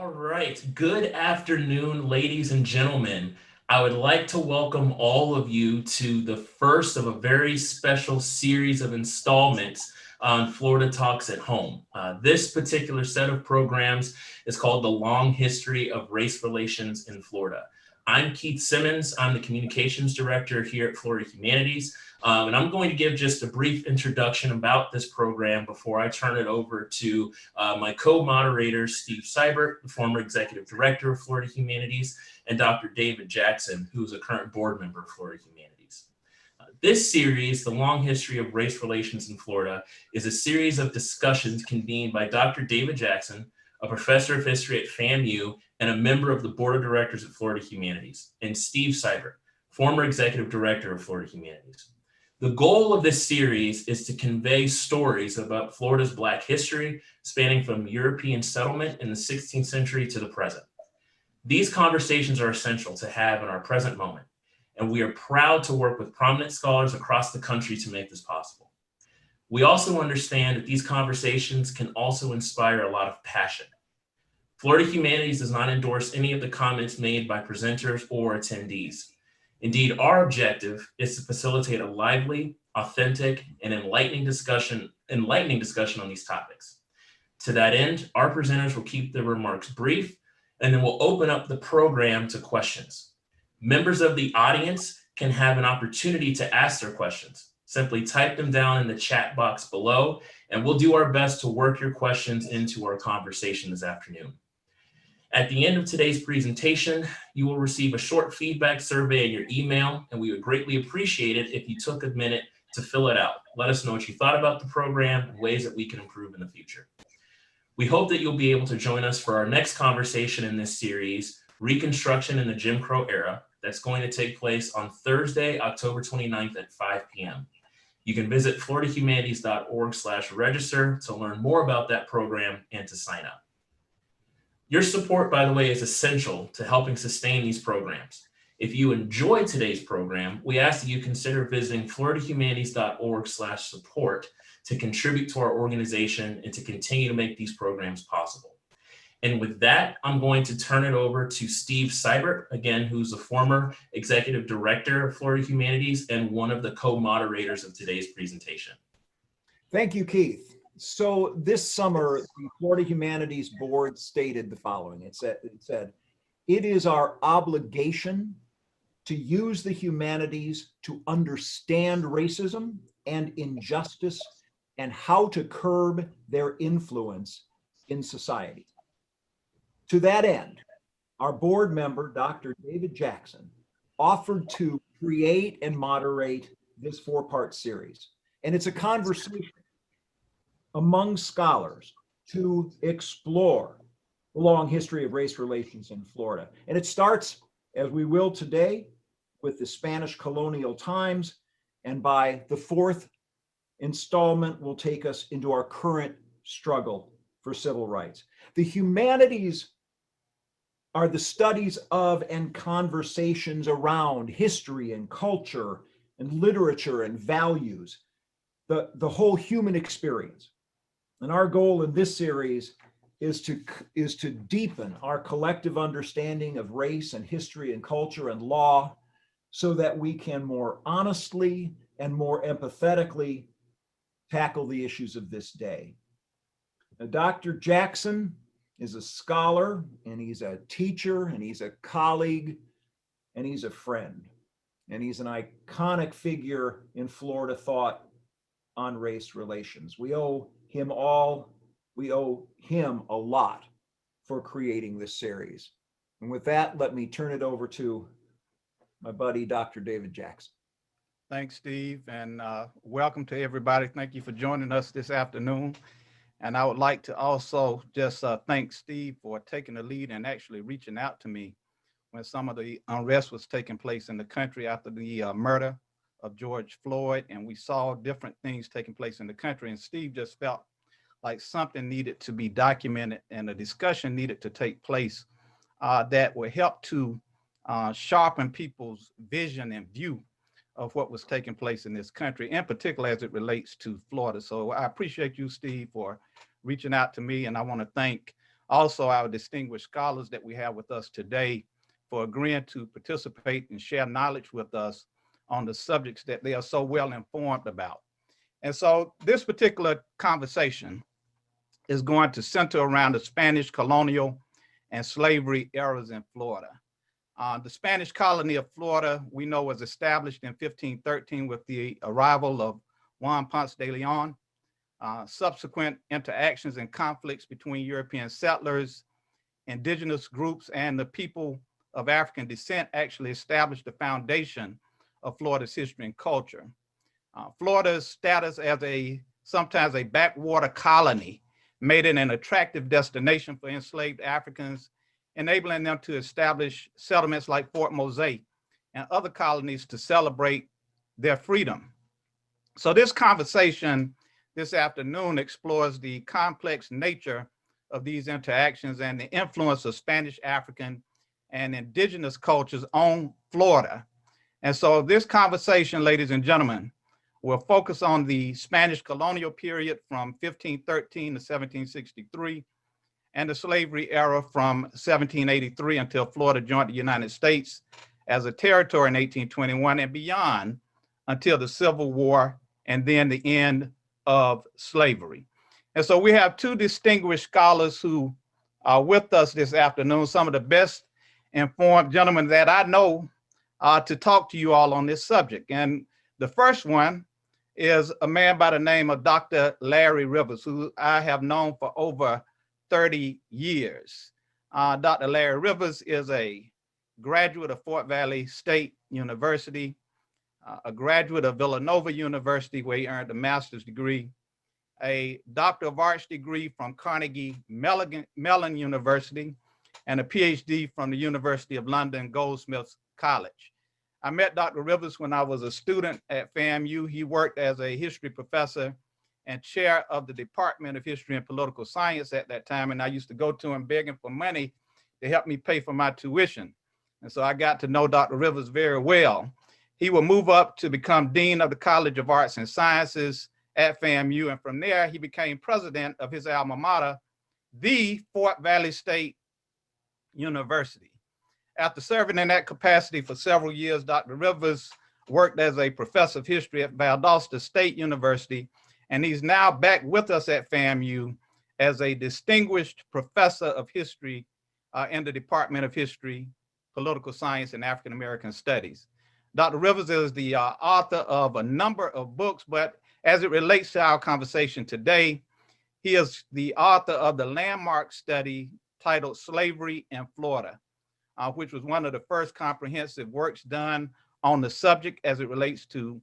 All right. Good afternoon, ladies and gentlemen. I would like to welcome all of you to the first of a very special series of installments on Florida Talks at Home. This particular set of programs is called The Long History of Race Relations in Florida. I'm Keith Simmons. I'm the Communications Director here at Florida Humanities. And I'm going to give just a brief introduction about this program before I turn it over to my co-moderator, Steve Seibert, the former Executive Director of Florida Humanities, and Dr. David Jackson, who is a current board member of Florida Humanities. This series, The Long History of Race Relations in Florida, is a series of discussions convened by Dr. David Jackson, a professor of history at FAMU and a member of the board of directors at Florida Humanities, and Steve Seibert, former executive director of Florida Humanities. The goal of this series is to convey stories about Florida's Black history, spanning from European settlement in the 16th century to the present. These conversations are essential to have in our present moment, and we are proud to work with prominent scholars across the country to make this possible. We also understand that these conversations can also inspire a lot of passion. Florida Humanities does not endorse any of the comments made by presenters or attendees. Indeed, our objective is to facilitate a lively, authentic, and enlightening discussion on these topics. To that end, our presenters will keep their remarks brief, and then we'll open up the program to questions. Members of the audience can have an opportunity to ask their questions. Simply type them down in the chat box below, and we'll do our best to work your questions into our conversation this afternoon. At the end of today's presentation, you will receive a short feedback survey in your email, and we would greatly appreciate it if you took a minute to fill it out. Let us know what you thought about the program and ways that we can improve in the future. We hope that you'll be able to join us for our next conversation in this series, Reconstruction in the Jim Crow Era, that's going to take place on Thursday, October 29th at 5 p.m. You can visit floridahumanities.org/register to learn more about that program and to sign up. Your support, by the way, is essential to helping sustain these programs. If you enjoyed today's program, we ask that you consider visiting floridahumanities.org/support to contribute to our organization and to continue to make these programs possible. And with that, I'm going to turn it over to Steve Seibert, again, who's a former executive director of Florida Humanities and one of the co-moderators of today's presentation. Thank you, Keith. So this summer, the Florida Humanities Board stated the following. It said, "It is our obligation to use the humanities to understand racism and injustice and how to curb their influence in society." To that end, our board member, Dr. David Jackson, offered to create and moderate this four-part series. And it's a conversation among scholars to explore the long history of race relations in Florida. And it starts, as we will today, with the Spanish colonial times, and by the fourth installment will take us into our current struggle for civil rights. The humanities are the studies of and conversations around history and culture and literature and values, the whole human experience. And our goal in this series is to deepen our collective understanding of race and history and culture and law so that we can more honestly and more empathetically tackle the issues of this day. Now, Dr. Jackson is a scholar, and he's a teacher, and he's a colleague, and he's a friend. And he's an iconic figure in Florida thought on race relations. We owe him a lot for creating this series. And with that, let me turn it over to my buddy, Dr. David Jackson. Thanks, Steve, and welcome to everybody. Thank you for joining us this afternoon. And I would like to also just thank Steve for taking the lead and actually reaching out to me when some of the unrest was taking place in the country after the murder of George Floyd, and we saw different things taking place in the country. And Steve just felt like something needed to be documented and a discussion needed to take place that would help to sharpen people's vision and view of what was taking place in this country, in particular as it relates to Florida. So I appreciate you, Steve, for reaching out to me, and I want to thank also our distinguished scholars that we have with us today for agreeing to participate and share knowledge with us on the subjects that they are so well informed about. And so this particular conversation is going to center around the Spanish colonial and slavery eras in Florida. The Spanish colony of Florida, we know, was established in 1513 with the arrival of Juan Ponce de Leon. Subsequent interactions and conflicts between European settlers, indigenous groups, and the people of African descent actually established the foundation of Florida's history and culture. Florida's status as sometimes a backwater colony made it an attractive destination for enslaved Africans, enabling them to establish settlements like Fort Mose and other colonies to celebrate their freedom. So this conversation this afternoon explores the complex nature of these interactions and the influence of Spanish, African, and indigenous cultures on Florida. And so this conversation, ladies and gentlemen, will focus on the Spanish colonial period from 1513 to 1763, and the slavery era from 1783 until Florida joined the United States as a territory in 1821 and beyond until the Civil War and then the end of slavery. And so we have two distinguished scholars who are with us this afternoon, some of the best informed gentlemen that I know to talk to you all on this subject. And the first one is a man by the name of Dr. Larry Rivers, who I have known for over 30 years. Dr. Larry Rivers is a graduate of Fort Valley State University, a graduate of Villanova University, where he earned a master's degree, a Doctor of Arts degree from Carnegie Mellon University, and a PhD from the University of London Goldsmiths College. I met Dr. Rivers when I was a student at FAMU. He worked as a history professor and chair of the Department of History and Political Science at that time, and I used to go to him begging for money to help me pay for my tuition. And so I got to know Dr. Rivers very well. He would move up to become Dean of the College of Arts and Sciences at FAMU, and from there he became president of his alma mater, the Fort Valley State University. After serving in that capacity for several years, Dr. Rivers worked as a professor of history at Valdosta State University, and he's now back with us at FAMU as a distinguished professor of history in the Department of History, Political Science, and African American Studies. Dr. Rivers is the author of a number of books, but as it relates to our conversation today, he is the author of the landmark study titled Slavery in Florida, which was one of the first comprehensive works done on the subject as it relates to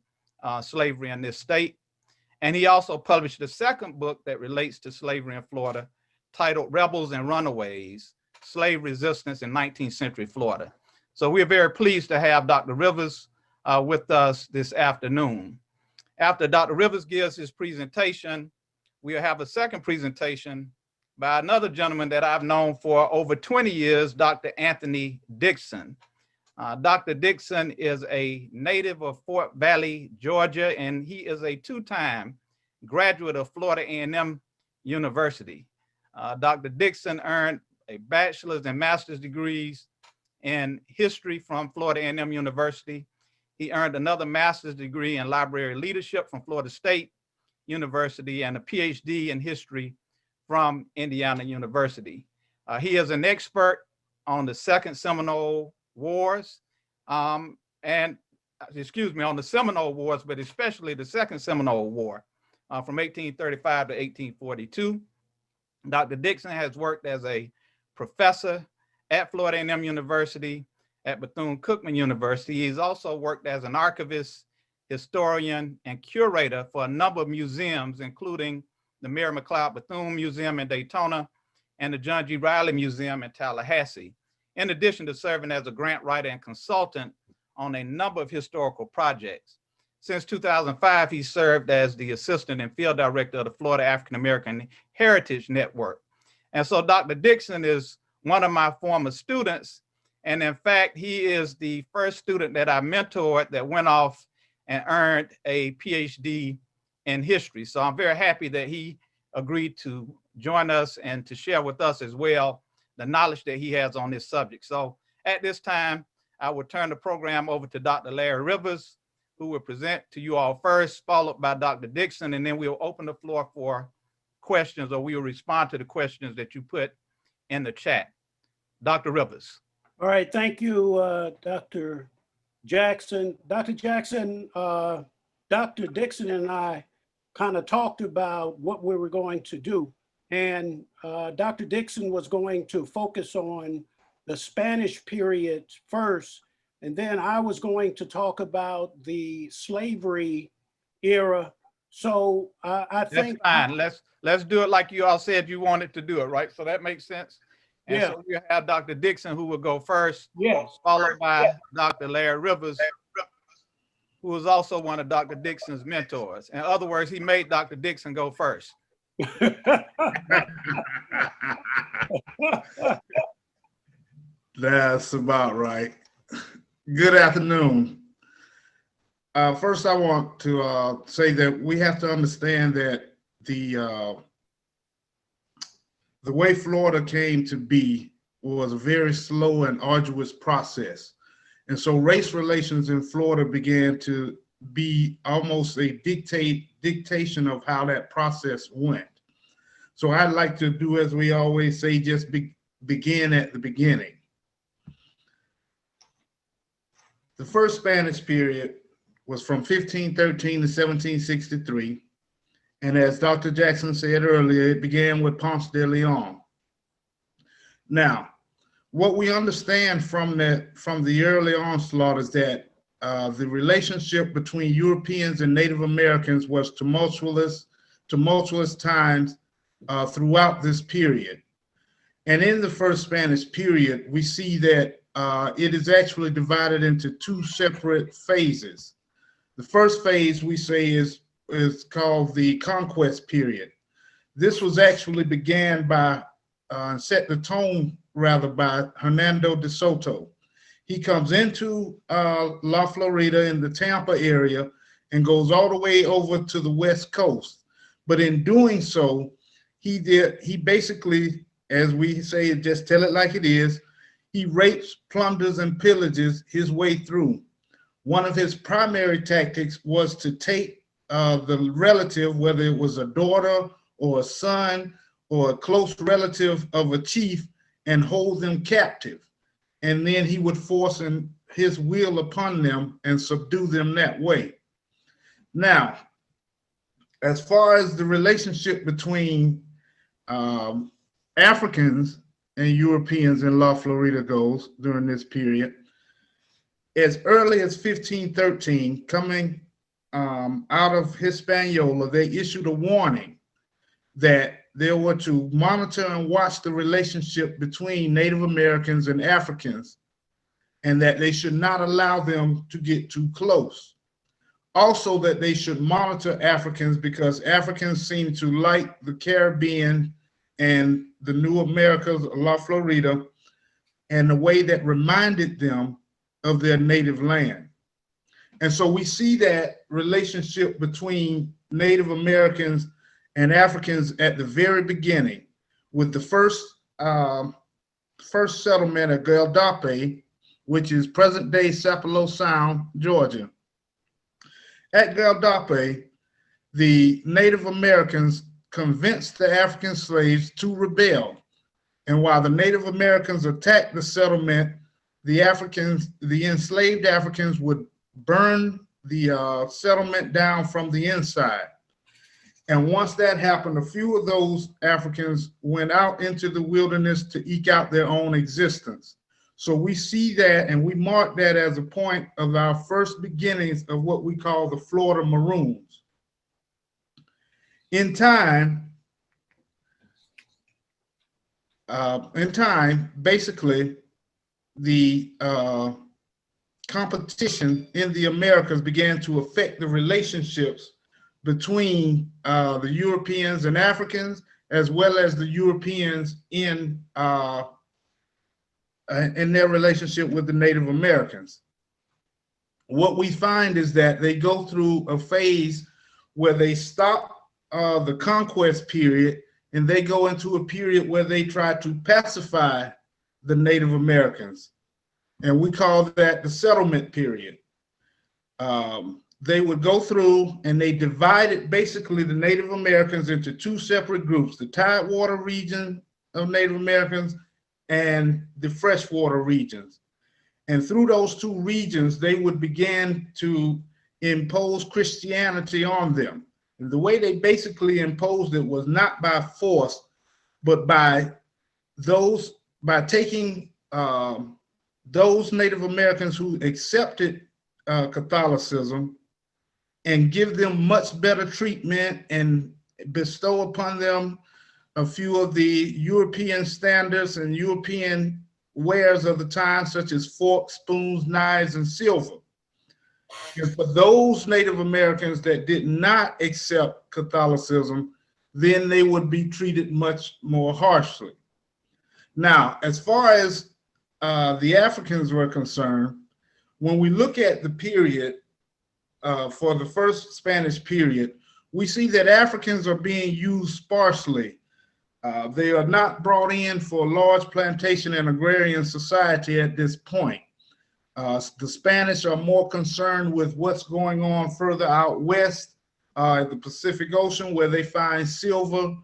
slavery in this state. And he also published a second book that relates to slavery in Florida titled Rebels and Runaways, Slave Resistance in 19th Century Florida. So we're very pleased to have Dr. Rivers with us this afternoon. After Dr. Rivers gives his presentation, we'll have a second presentation by another gentleman that I've known for over 20 years, Dr. Anthony Dixon. Dr. Dixon is a native of Fort Valley, Georgia, and he is a two-time graduate of Florida A&M University. Dr. Dixon earned a bachelor's and master's degrees in history from Florida A&M University. He earned another master's degree in library leadership from Florida State University and a PhD in history from Indiana University. He is an expert on the Second Seminole Wars, on the Seminole Wars, but especially the Second Seminole War from 1835 to 1842. Dr. Dixon has worked as a professor at Florida A&M University, at Bethune-Cookman University. He's also worked as an archivist, historian, and curator for a number of museums, including the Mary McLeod Bethune Museum in Daytona and the John G. Riley Museum in Tallahassee, in addition to serving as a grant writer and consultant on a number of historical projects. Since 2005, he served as the assistant and field director of the Florida African American Heritage Network. And so Dr. Dixon is one of my former students. And in fact, he is the first student that I mentored that went off and earned a PhD in history. So I'm very happy that he agreed to join us and to share with us as well the knowledge that he has on this subject. So at this time, I will turn the program over to Dr. Larry Rivers, who will present to you all first, followed by Dr. Dixon, and then we'll open the floor for questions, or we will respond to the questions that you put in the chat. Dr. Rivers. All right, thank you, Dr. Jackson. Dr. Jackson, Dr. Dixon and I kind of talked about what we were going to do. And Dr. Dixon was going to focus on the Spanish period first, and then I was going to talk about the slavery era. So I think— That's fine. Let's do it like you all said you wanted to do it, right? So that makes sense. And Yeah. so we have Dr. Dixon, who will go first, Yes. followed by Dr. Larry Rivers, who was also one of Dr. Dixon's mentors. In other words, he made Dr. Dixon go first. That's about right. Good afternoon. First, I want to say that we have to understand that the way Florida came to be was a very slow and arduous process. And so race relations in Florida began to be almost a dictation of how that process went. So I'd like to do, as we always say, just begin at the beginning. The first Spanish period was from 1513 to 1763. And as Dr. Jackson said earlier, it began with Ponce de Leon. Now, what we understand from the early onslaught is that the relationship between Europeans and Native Americans was tumultuous times throughout this period. And in the first Spanish period, we see that it is actually divided into two separate phases. The first phase we say is called the Conquest Period. This was actually began by, set the tone rather, by Hernando de Soto. He comes into La Florida in the Tampa area and goes all the way over to the West Coast. But in doing so, he basically, as we say, just tell it like it is, he rapes, plunders, and pillages his way through. One of his primary tactics was to take the relative, whether it was a daughter or a son or a close relative of a chief, and hold them captive. And then he would force his will upon them and subdue them that way. Now, as far as the relationship between Africans and Europeans in La Florida goes during this period, as early as 1513, coming out of Hispaniola, they issued a warning that they were to monitor and watch the relationship between Native Americans and Africans, and that they should not allow them to get too close. Also, that they should monitor Africans because Africans seem to like the Caribbean and the New Americas, La Florida, and the way that reminded them of their native land. And so we see that relationship between Native Americans and Africans at the very beginning, with the first settlement at Gueldape, which is present-day Sapelo Sound, Georgia. At Gueldape, the Native Americans convinced the African slaves to rebel. And while the Native Americans attacked the settlement, the enslaved Africans would burn the settlement down from the inside. And once that happened, a few of those Africans went out into the wilderness to eke out their own existence. So we see that, and we mark that as a point of our first beginnings of what we call the Florida Maroons. In time, basically, the competition in the Americas began to affect the relationships between the Europeans and Africans, as well as the Europeans in their relationship with the Native Americans. What we find is that they go through a phase where they stop the conquest period and they go into a period where they try to pacify the Native Americans. And we call that the settlement period. They would go through and they divided basically the Native Americans into two separate groups, the Tidewater region of Native Americans and the freshwater regions. And through those two regions, they would begin to impose Christianity on them. And the way they basically imposed it was not by force, but by taking those Native Americans who accepted Catholicism and give them much better treatment and bestow upon them a few of the European standards and European wares of the time, such as forks, spoons, knives, and silver. And for those Native Americans that did not accept Catholicism, then they would be treated much more harshly. Now, as far as the Africans were concerned, when we look at the period for the first Spanish period, we see that Africans are being used sparsely. They are not brought in for large plantation and agrarian society at this point. The Spanish are more concerned with what's going on further out west, the Pacific Ocean, where they find silver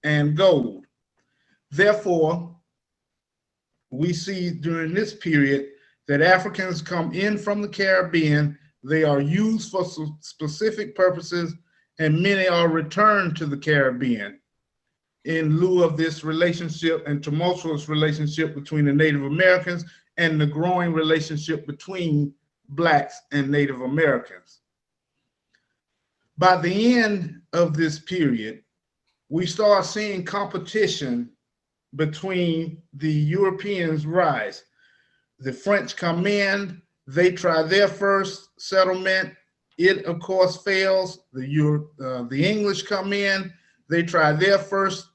and gold. Therefore, we see during this period that Africans come in from the Caribbean, they are used for specific purposes, and many are returned to the Caribbean in lieu of this relationship and tumultuous relationship between the Native Americans and the growing relationship between Blacks and Native Americans. By the end of this period, we start seeing competition between the Europeans rise. The French come in, they try their first settlement. It, of course, fails. The English come in, they try their first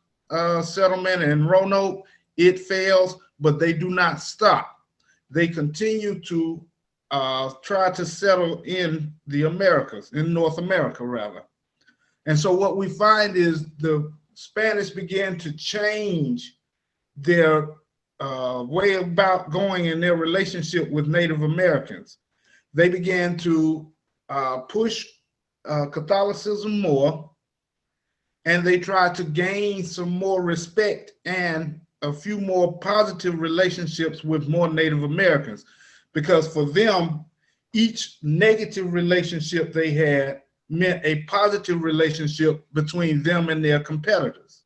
settlement in Roanoke. It fails, but they do not stop. They continue to try to settle in the Americas, in North America, rather. And so what we find is the Spanish began to change their way about going in their relationship with Native Americans. They began to push Catholicism more, and they tried to gain some more respect and a few more positive relationships with more Native Americans, because for them, each negative relationship they had meant a positive relationship between them and their competitors.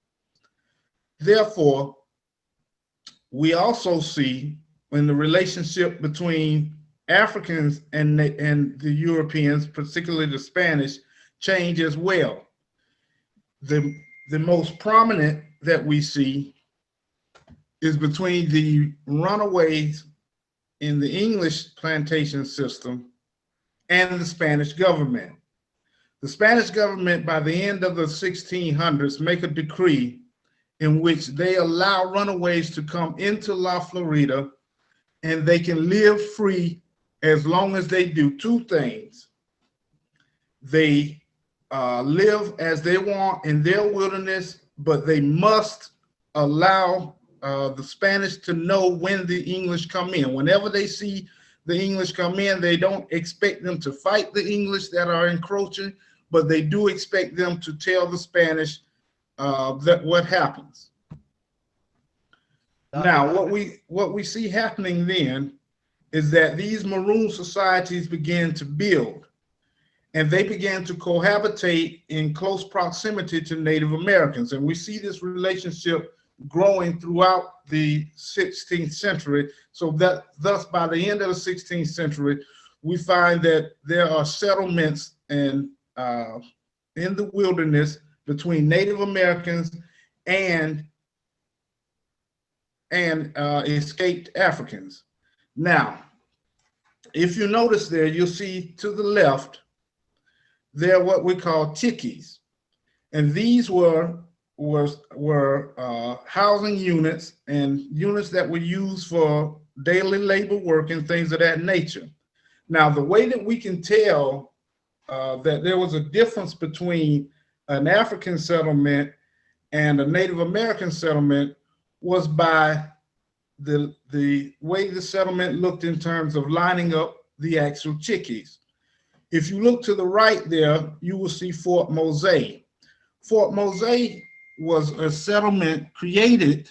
Therefore, we also see when the relationship between Africans and the Europeans, particularly the Spanish, change as well. The most prominent that we see is between the runaways in the English plantation system and the Spanish government. The Spanish government, by the end of the 1600s, make a decree in which they allow runaways to come into La Florida, and they can live free as long as they do two things. They live as they want in their wilderness, but they must allow the Spanish to know when the English come in. Whenever they see the English come in, they don't expect them to fight the English that are encroaching, but they do expect them to tell the Spanish that what happens. Now, what we see happening then is that these Maroon societies began to build, and they began to cohabitate in close proximity to Native Americans. And we see this relationship growing throughout the 16th century. So that thus by the end of the 16th century, we find that there are settlements and in the wilderness between Native Americans and escaped Africans. Now, if you notice there, you'll see to the left, they're what we call tikis. And these were housing units and units that were used for daily labor work and things of that nature. Now, the way that we can tell that there was a difference between an African settlement And a Native American settlement was by the way the settlement looked in terms of lining up the actual chickies. If you look to the right there, you will see Fort Mose. Fort Mose was a settlement created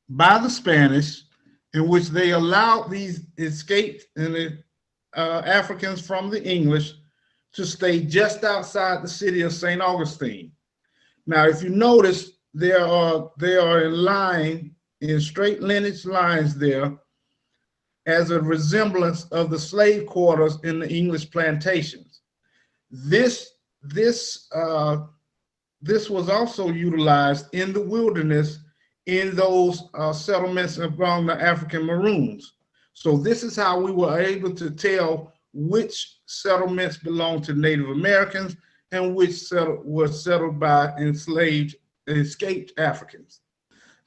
by the Spanish in which they allowed these escaped Africans from the English to stay just outside the city of St. Augustine. Now, if you notice, they are in line, in straight lineage lines there, as a resemblance of the slave quarters in the English plantations. This was also utilized in the wilderness in those settlements among the African Maroons. So this is how we were able to tell which settlements belonged to Native Americans and which were settled by escaped Africans.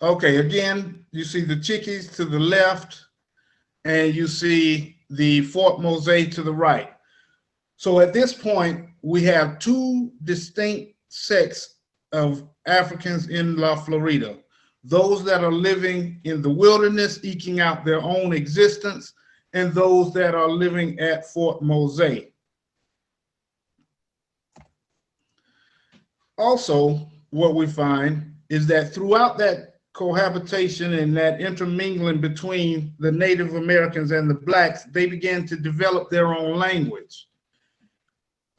Okay, again, you see the chickies to the left, and you see the Fort Mose to the right. So at this point, we have two distinct sects of Africans in La Florida. Those that are living in the wilderness, eking out their own existence, and those that are living at Fort Mose. Also, what we find is that throughout that cohabitation and that intermingling between the Native Americans and the blacks, they began to develop their own language.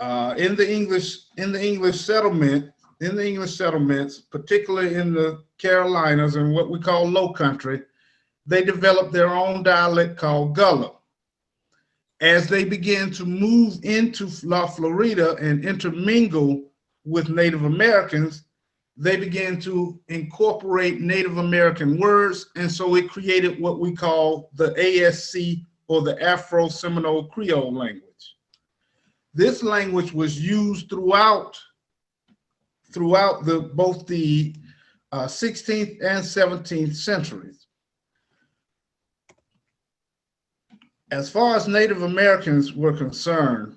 In the English settlements, particularly in the Carolinas and what we call Low Country, they developed their own dialect called Gullah. As they began to move into La Florida and intermingle with Native Americans, they began to incorporate Native American words, and so it created what we call the ASC, or the Afro-Seminole Creole language. This language was used throughout both the 16th and 17th centuries. As far as Native Americans were concerned,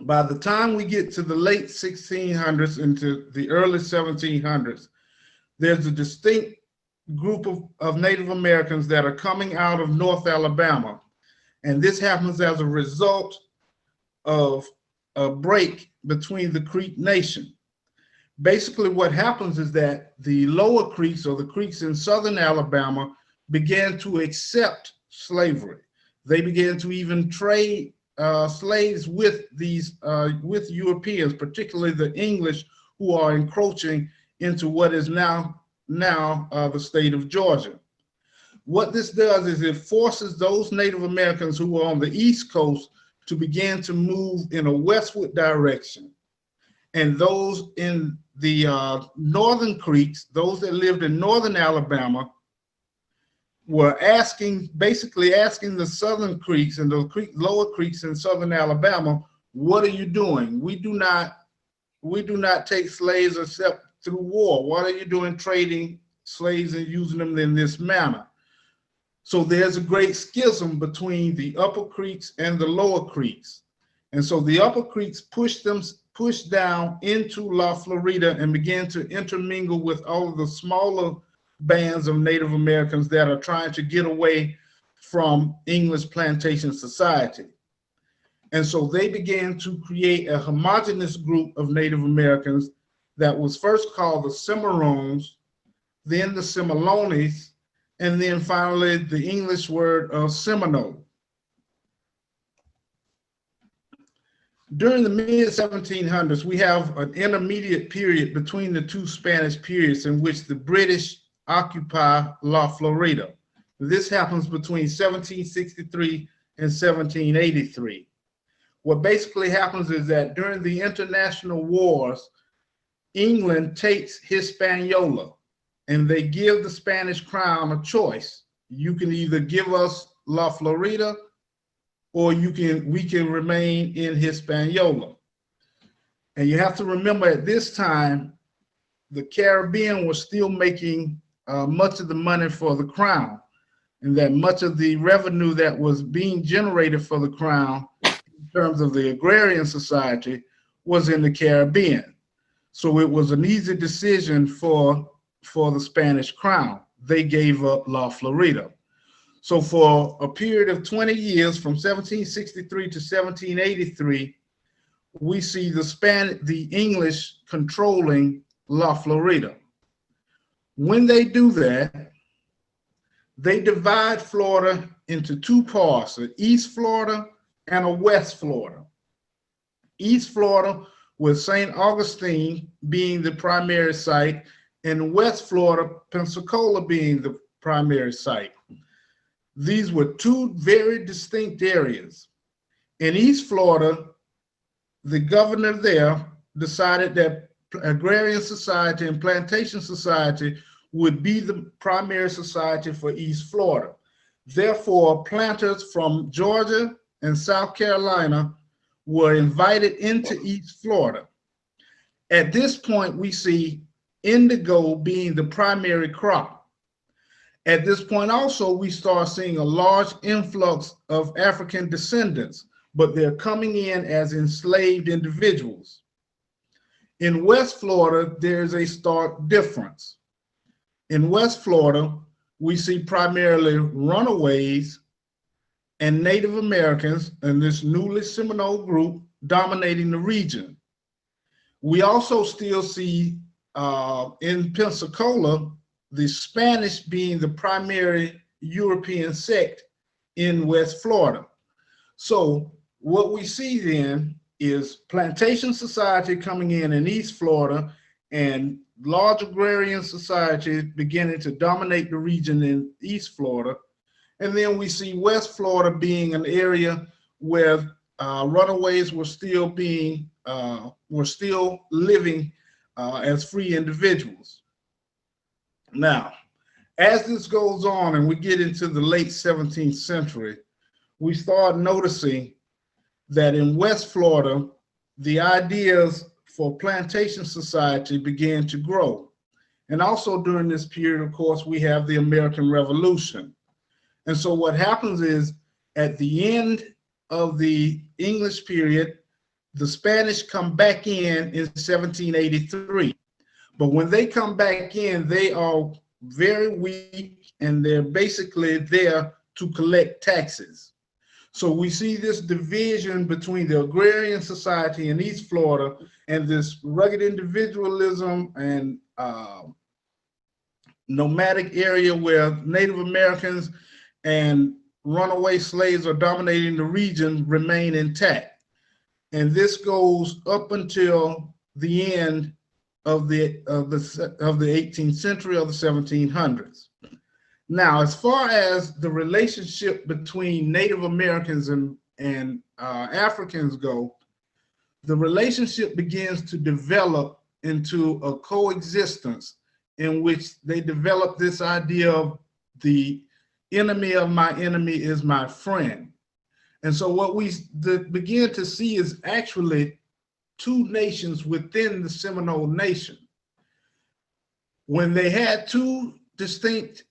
by the time we get to the late 1600s into the early 1700s, there's a distinct group of Native Americans that are coming out of North Alabama. And this happens as a result of a break between the Creek Nation. Basically, what happens is that the lower Creeks, or the Creeks in southern Alabama, began to accept slavery. They began to even trade slaves with with Europeans, particularly the English, who are encroaching into what is now the state of Georgia. What this does is it forces those Native Americans who are on the East Coast to begin to move in a westward direction. And those in the northern Creeks, those that lived in northern Alabama, were basically asking the southern Creeks and the lower Creeks in southern Alabama, what are you doing? We do not take slaves except through war. What are you doing trading slaves and using them in this manner? So there's a great schism between the upper Creeks and the lower Creeks. And so the upper Creeks pushed down into La Florida and began to intermingle with all of the smaller bands of Native Americans that are trying to get away from English plantation society. And so they began to create a homogeneous group of Native Americans that was first called the Maroons, then the Seminoles, and then finally the English word of Seminole. During the mid-1700s, we have an intermediate period between the two Spanish periods in which the British occupy La Florida. This happens between 1763 and 1783. What basically happens is that during the international wars, England takes Hispaniola, and they give the Spanish crown a choice. You can either give us La Florida, or we can remain in Hispaniola. And you have to remember, at this time, the Caribbean was still making much of the money for the crown, and that much of the revenue that was being generated for the crown in terms of the agrarian society was in the Caribbean. So it was an easy decision for the Spanish crown. They gave up La Florida. So for a period of 20 years, from 1763 to 1783, we see the English controlling La Florida. When they do that, they divide Florida into two parts, an East Florida and a West Florida. East Florida with St. Augustine being the primary site, and West Florida, Pensacola being the primary site. These were two very distinct areas. In East Florida, the governor there decided that agrarian society and plantation society would be the primary society for East Florida. Therefore, planters from Georgia and South Carolina were invited into East Florida. At this point, we see indigo being the primary crop. At this point also, we start seeing a large influx of African descendants, but they're coming in as enslaved individuals. In West Florida, there's a stark difference. In West Florida, we see primarily runaways and Native Americans and this newly Seminole group dominating the region. We also still see in Pensacola, the Spanish being the primary European sect in West Florida. So what we see then is plantation society coming in East Florida and large agrarian society beginning to dominate the region in East Florida. And then we see West Florida being an area where runaways were still living as free individuals. Now, as this goes on and we get into the late 17th century, we start noticing that in West Florida, the ideas for plantation society began to grow. And also during this period, of course, we have the American Revolution. And so what happens is at the end of the English period, the Spanish come back in 1783. But when they come back in, they are very weak and they're basically there to collect taxes. So we see this division between the agrarian society in East Florida and this rugged individualism and nomadic area where Native Americans and runaway slaves are dominating the region remain intact. And this goes up until the end of the 18th century or the 1700s. Now, as far as the relationship between Native Americans and Africans go, the relationship begins to develop into a coexistence in which they develop this idea of the enemy of my enemy is my friend. And so what we begin to see is actually two nations within the Seminole Nation. When they had two distinct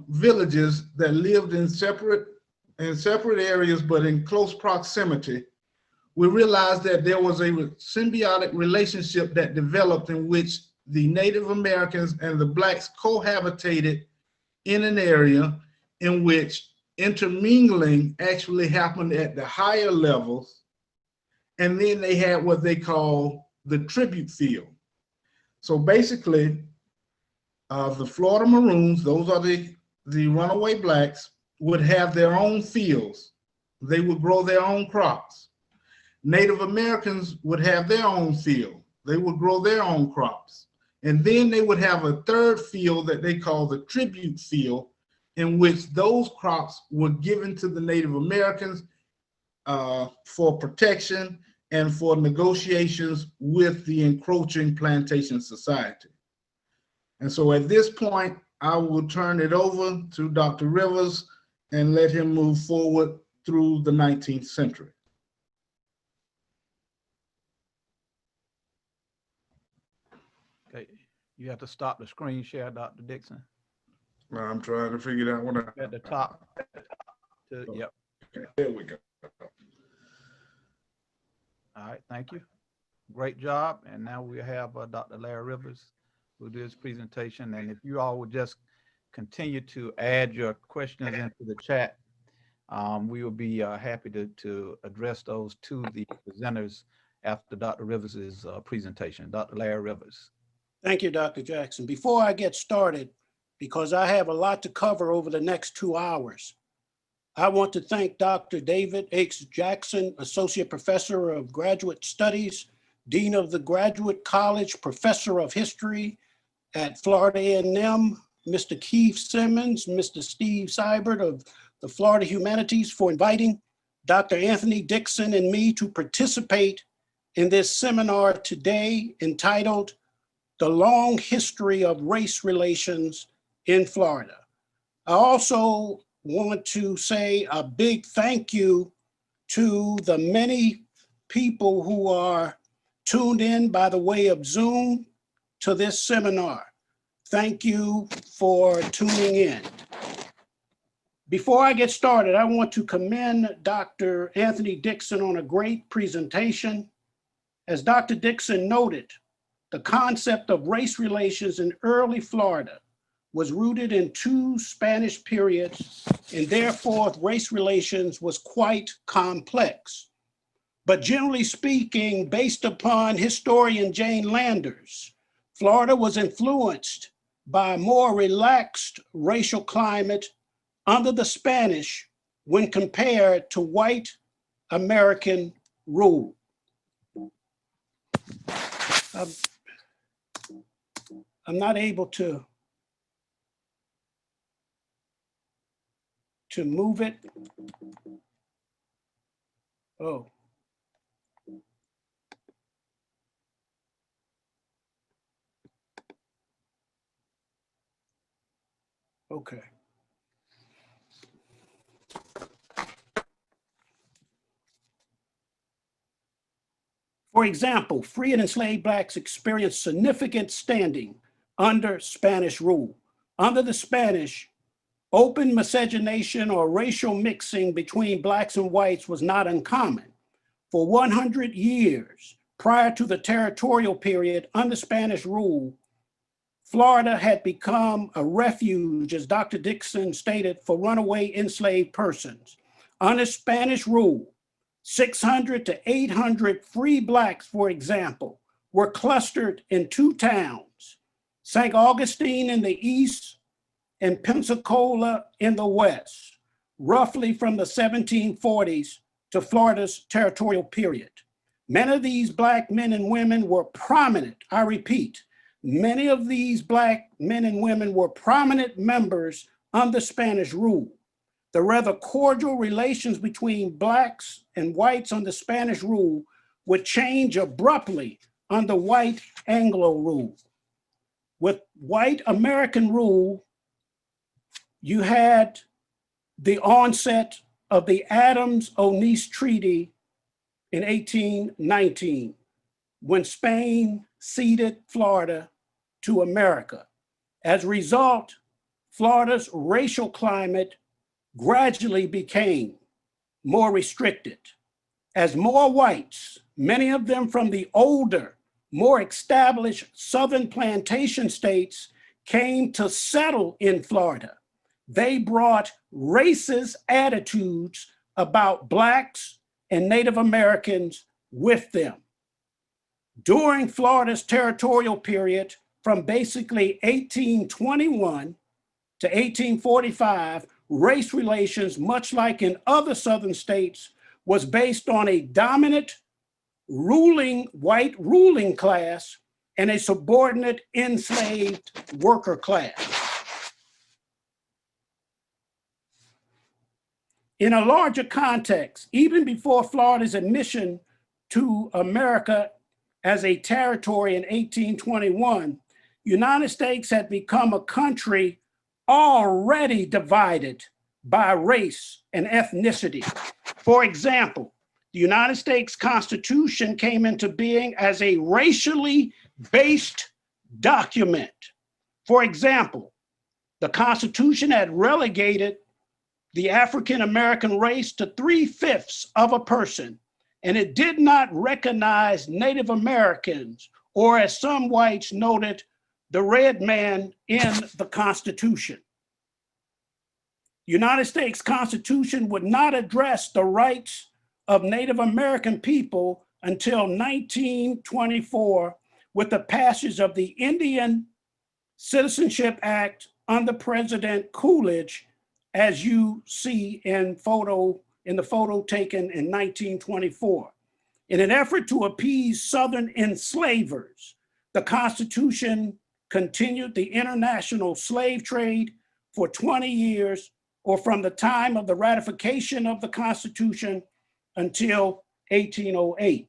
villages that lived in separate areas but in close proximity, we realized that there was a symbiotic relationship that developed in which the Native Americans and the Blacks cohabitated in an area in which intermingling actually happened at the higher levels. And then they had what they call the tribute field. So basically, the Florida Maroons, those are the runaway Blacks, would have their own fields. They would grow their own crops. Native Americans would have their own field. They would grow their own crops. And then they would have a third field that they call the tribute field, in which those crops were given to the Native Americans for protection and for negotiations with the encroaching plantation society. And so at this point, I will turn it over to Dr. Rivers and let him move forward through the 19th century. Okay, you have to stop the screen share, Dr. Dixon. I'm trying to figure out what At the top. Yep. Okay, there we go. All right, thank you. great job. And now we have Dr. Larry Rivers who do his presentation. And if you all would just continue to add your questions into the chat, we will be happy to address those to the presenters after Dr. Rivers' presentation. Dr. Larry Rivers. Thank you, Dr. Jackson. Before I get started, because I have a lot to cover over the next 2 hours, I want to thank Dr. David H. Jackson, Associate Professor of Graduate Studies, Dean of the Graduate College, Professor of History at Florida A&M, Mr. Keith Simmons, Mr. Steve Seibert of the Florida Humanities for inviting Dr. Anthony Dixon and me to participate in this seminar today entitled The Long History of Race Relations in Florida. I also want to say a big thank you to the many people who are tuned in by the way of Zoom to this seminar. Thank you for tuning in. Before I get started, I want to commend Dr. Anthony Dixon on a great presentation. As Dr. Dixon noted, the concept of race relations in early Florida was rooted in 2 Spanish periods, and therefore race relations was quite complex. But generally speaking, based upon historian Jane Landers, Florida was influenced by a more relaxed racial climate under the Spanish when compared to white American rule. I'm not able to move it. Oh. Okay. For example, free and enslaved Blacks experienced significant standing under Spanish rule. Under the Spanish, open miscegenation or racial mixing between Blacks and whites was not uncommon. For 100 years prior to the territorial period under Spanish rule, Florida had become a refuge, as Dr. Dixon stated, for runaway enslaved persons. Under Spanish rule, 600 to 800 free Blacks, for example, were clustered in 2 towns, St. Augustine in the east and Pensacola in the west, roughly from the 1740s to Florida's territorial period. Many of these Black men and women were prominent, I repeat, many of these Black men and women were prominent members under Spanish rule. The rather cordial relations between Blacks and whites under Spanish rule would change abruptly under white Anglo rule. With white American rule, you had the onset of the Adams-Onis Treaty in 1819, when Spain ceded Florida to America. As a result, Florida's racial climate gradually became more restricted. As more whites, many of them from the older, more established Southern plantation states, came to settle in Florida, they brought racist attitudes about Blacks and Native Americans with them. During Florida's territorial period, from basically 1821 to 1845, race relations, much like in other Southern states, was based on a dominant white ruling class and a subordinate enslaved worker class. In a larger context, even before Florida's admission to America as a territory in 1821, United States had become a country already divided by race and ethnicity. For example, the United States Constitution came into being as a racially based document. For example, the Constitution had relegated the African American race to 3/5 of a person and it did not recognize Native Americans, or as some whites noted, the red man in the Constitution. United States Constitution would not address the rights of Native American people until 1924 with the passage of the Indian Citizenship Act under President Coolidge, as you see in the photo taken in 1924. In an effort to appease Southern enslavers, the Constitution continued the international slave trade for 20 years, or from the time of the ratification of the Constitution until 1808.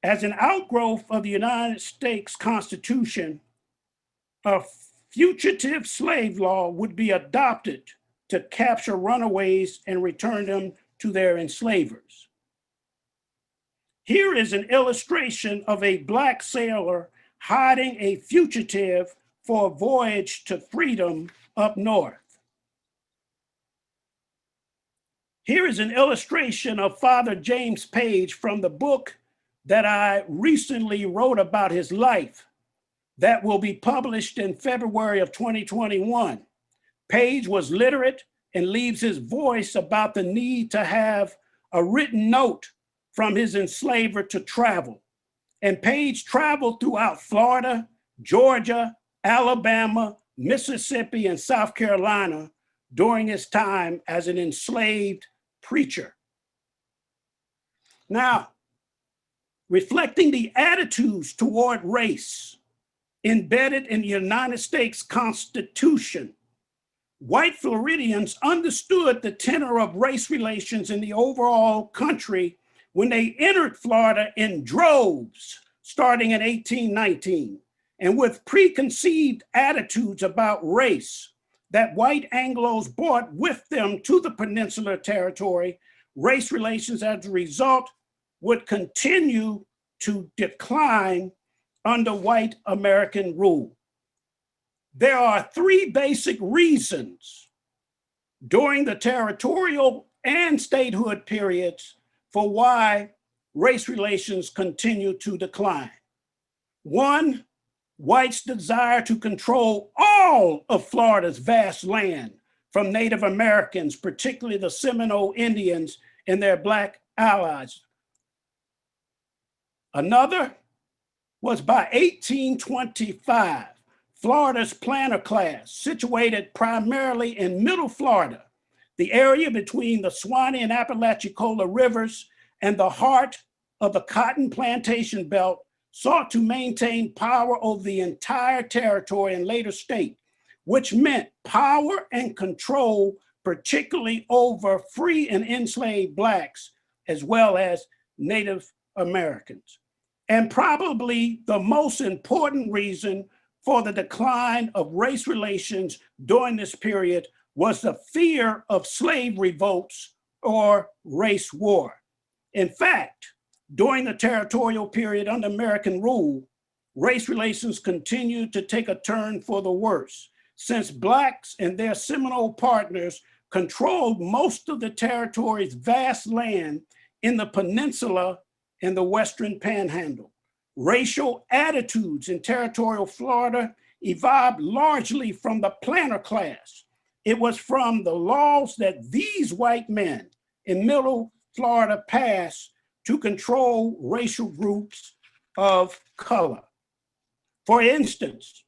As an outgrowth of the United States Constitution, a fugitive slave law would be adopted to capture runaways and return them to their enslavers. Here is an illustration of a Black sailor hiding a fugitive for a voyage to freedom up north. Here is an illustration of Father James Page from the book that I recently wrote about his life that will be published in February of 2021. Page was literate and leaves his voice about the need to have a written note from his enslaver to travel. And Page traveled throughout Florida, Georgia, Alabama, Mississippi, and South Carolina during his time as an enslaved preacher. Now, reflecting the attitudes toward race embedded in the United States Constitution, white Floridians understood the tenor of race relations in the overall country when they entered Florida in droves starting in 1819, and with preconceived attitudes about race that white Anglos brought with them to the Peninsular Territory, race relations as a result would continue to decline under white American rule. There are three basic reasons during the territorial and statehood periods for why race relations continue to decline. One, whites' desire to control all of Florida's vast land from Native Americans, particularly the Seminole Indians and their Black allies. Another was by 1825, Florida's planter class, situated primarily in Middle Florida, the area between the Suwannee and Apalachicola rivers and the heart of the cotton plantation belt, sought to maintain power over the entire territory and later state, which meant power and control, particularly over free and enslaved Blacks, as well as Native Americans. And probably the most important reason for the decline of race relations during this period was the fear of slave revolts or race war. In fact, during the territorial period under American rule, race relations continued to take a turn for the worse, since Blacks and their Seminole partners controlled most of the territory's vast land in the peninsula and the Western Panhandle. Racial attitudes in territorial Florida evolved largely from the planter class. It was from the laws that these white men in Middle Florida passed to control racial groups of color. For instance,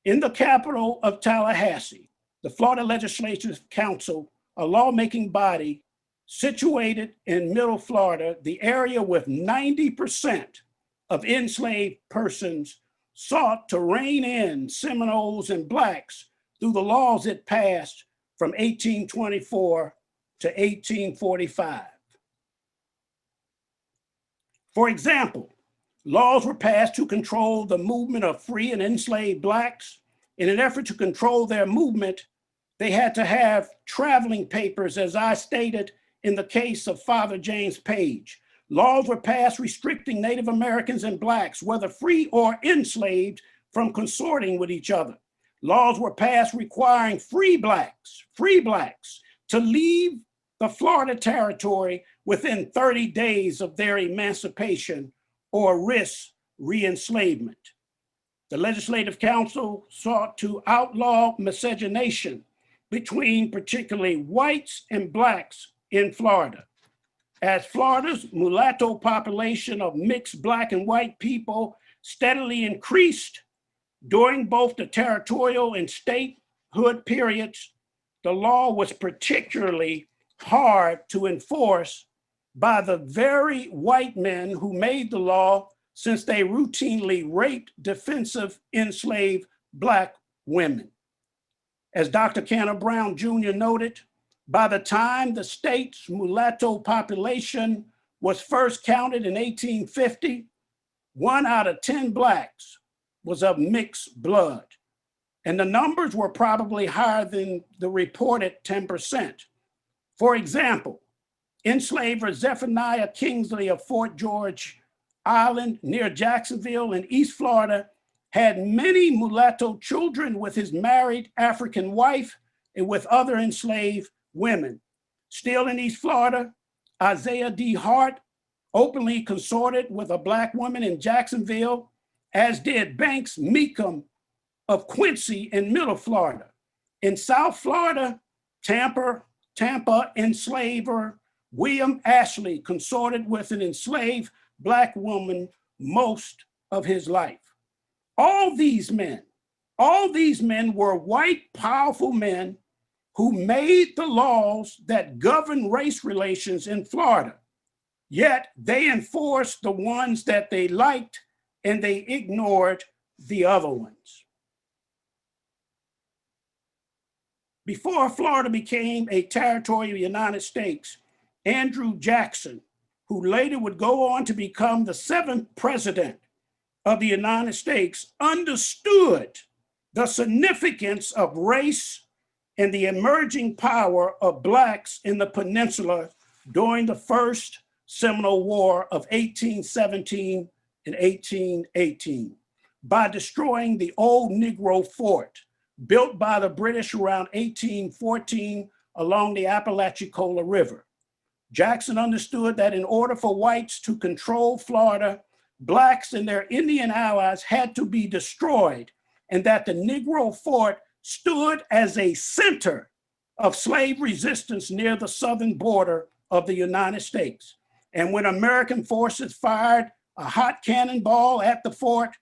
in the capital of Tallahassee, the Florida Legislative Council, a lawmaking body situated in Middle Florida, the area with 90% of enslaved persons, sought to rein in Seminoles and Blacks through the laws it passed from 1824 to 1845. For example, laws were passed to control the movement of free and enslaved Blacks. In an effort to control their movement, they had to have traveling papers, as I stated in the case of Father James Page. Laws were passed restricting Native Americans and Blacks, whether free or enslaved, from consorting with each other. Laws were passed requiring free blacks to leave the Florida territory within 30 days of their emancipation or risk re-enslavement. The Legislative Council sought to outlaw miscegenation between particularly whites and blacks in Florida. As Florida's mulatto population of mixed black and white people steadily increased during both the territorial and statehood periods, the law was particularly hard to enforce by the very white men who made the law, since they routinely raped defensive enslaved black women. As Dr. Cantor Brown Jr. noted, by the time the state's mulatto population was first counted in 1850, 1 out of 10 blacks was of mixed blood. And the numbers were probably higher than the reported 10%. For example, enslaver Zephaniah Kingsley of Fort George Island near Jacksonville in East Florida had many mulatto children with his married African wife and with other enslaved women. Still in East Florida, Isaiah D. Hart openly consorted with a black woman in Jacksonville, as did Banks Meekum of Quincy in Middle Florida. In South Florida, Tampa enslaver William Ashley consorted with an enslaved black woman most of his life. All these men were white, powerful men who made the laws that govern race relations in Florida. Yet they enforced the ones that they liked and they ignored the other ones. Before Florida became a territory of the United States, Andrew Jackson, who later would go on to become the 7th president of the United States, understood the significance of race and the emerging power of blacks in the peninsula during the First Seminole War of 1817 and 1818 by destroying the old Negro fort built by the British around 1814 along the Apalachicola River. Jackson understood that in order for whites to control Florida, blacks and their Indian allies had to be destroyed, and that the Negro fort stood as a center of slave resistance near the southern border of the United States. And when American forces fired a hot cannonball at the fort,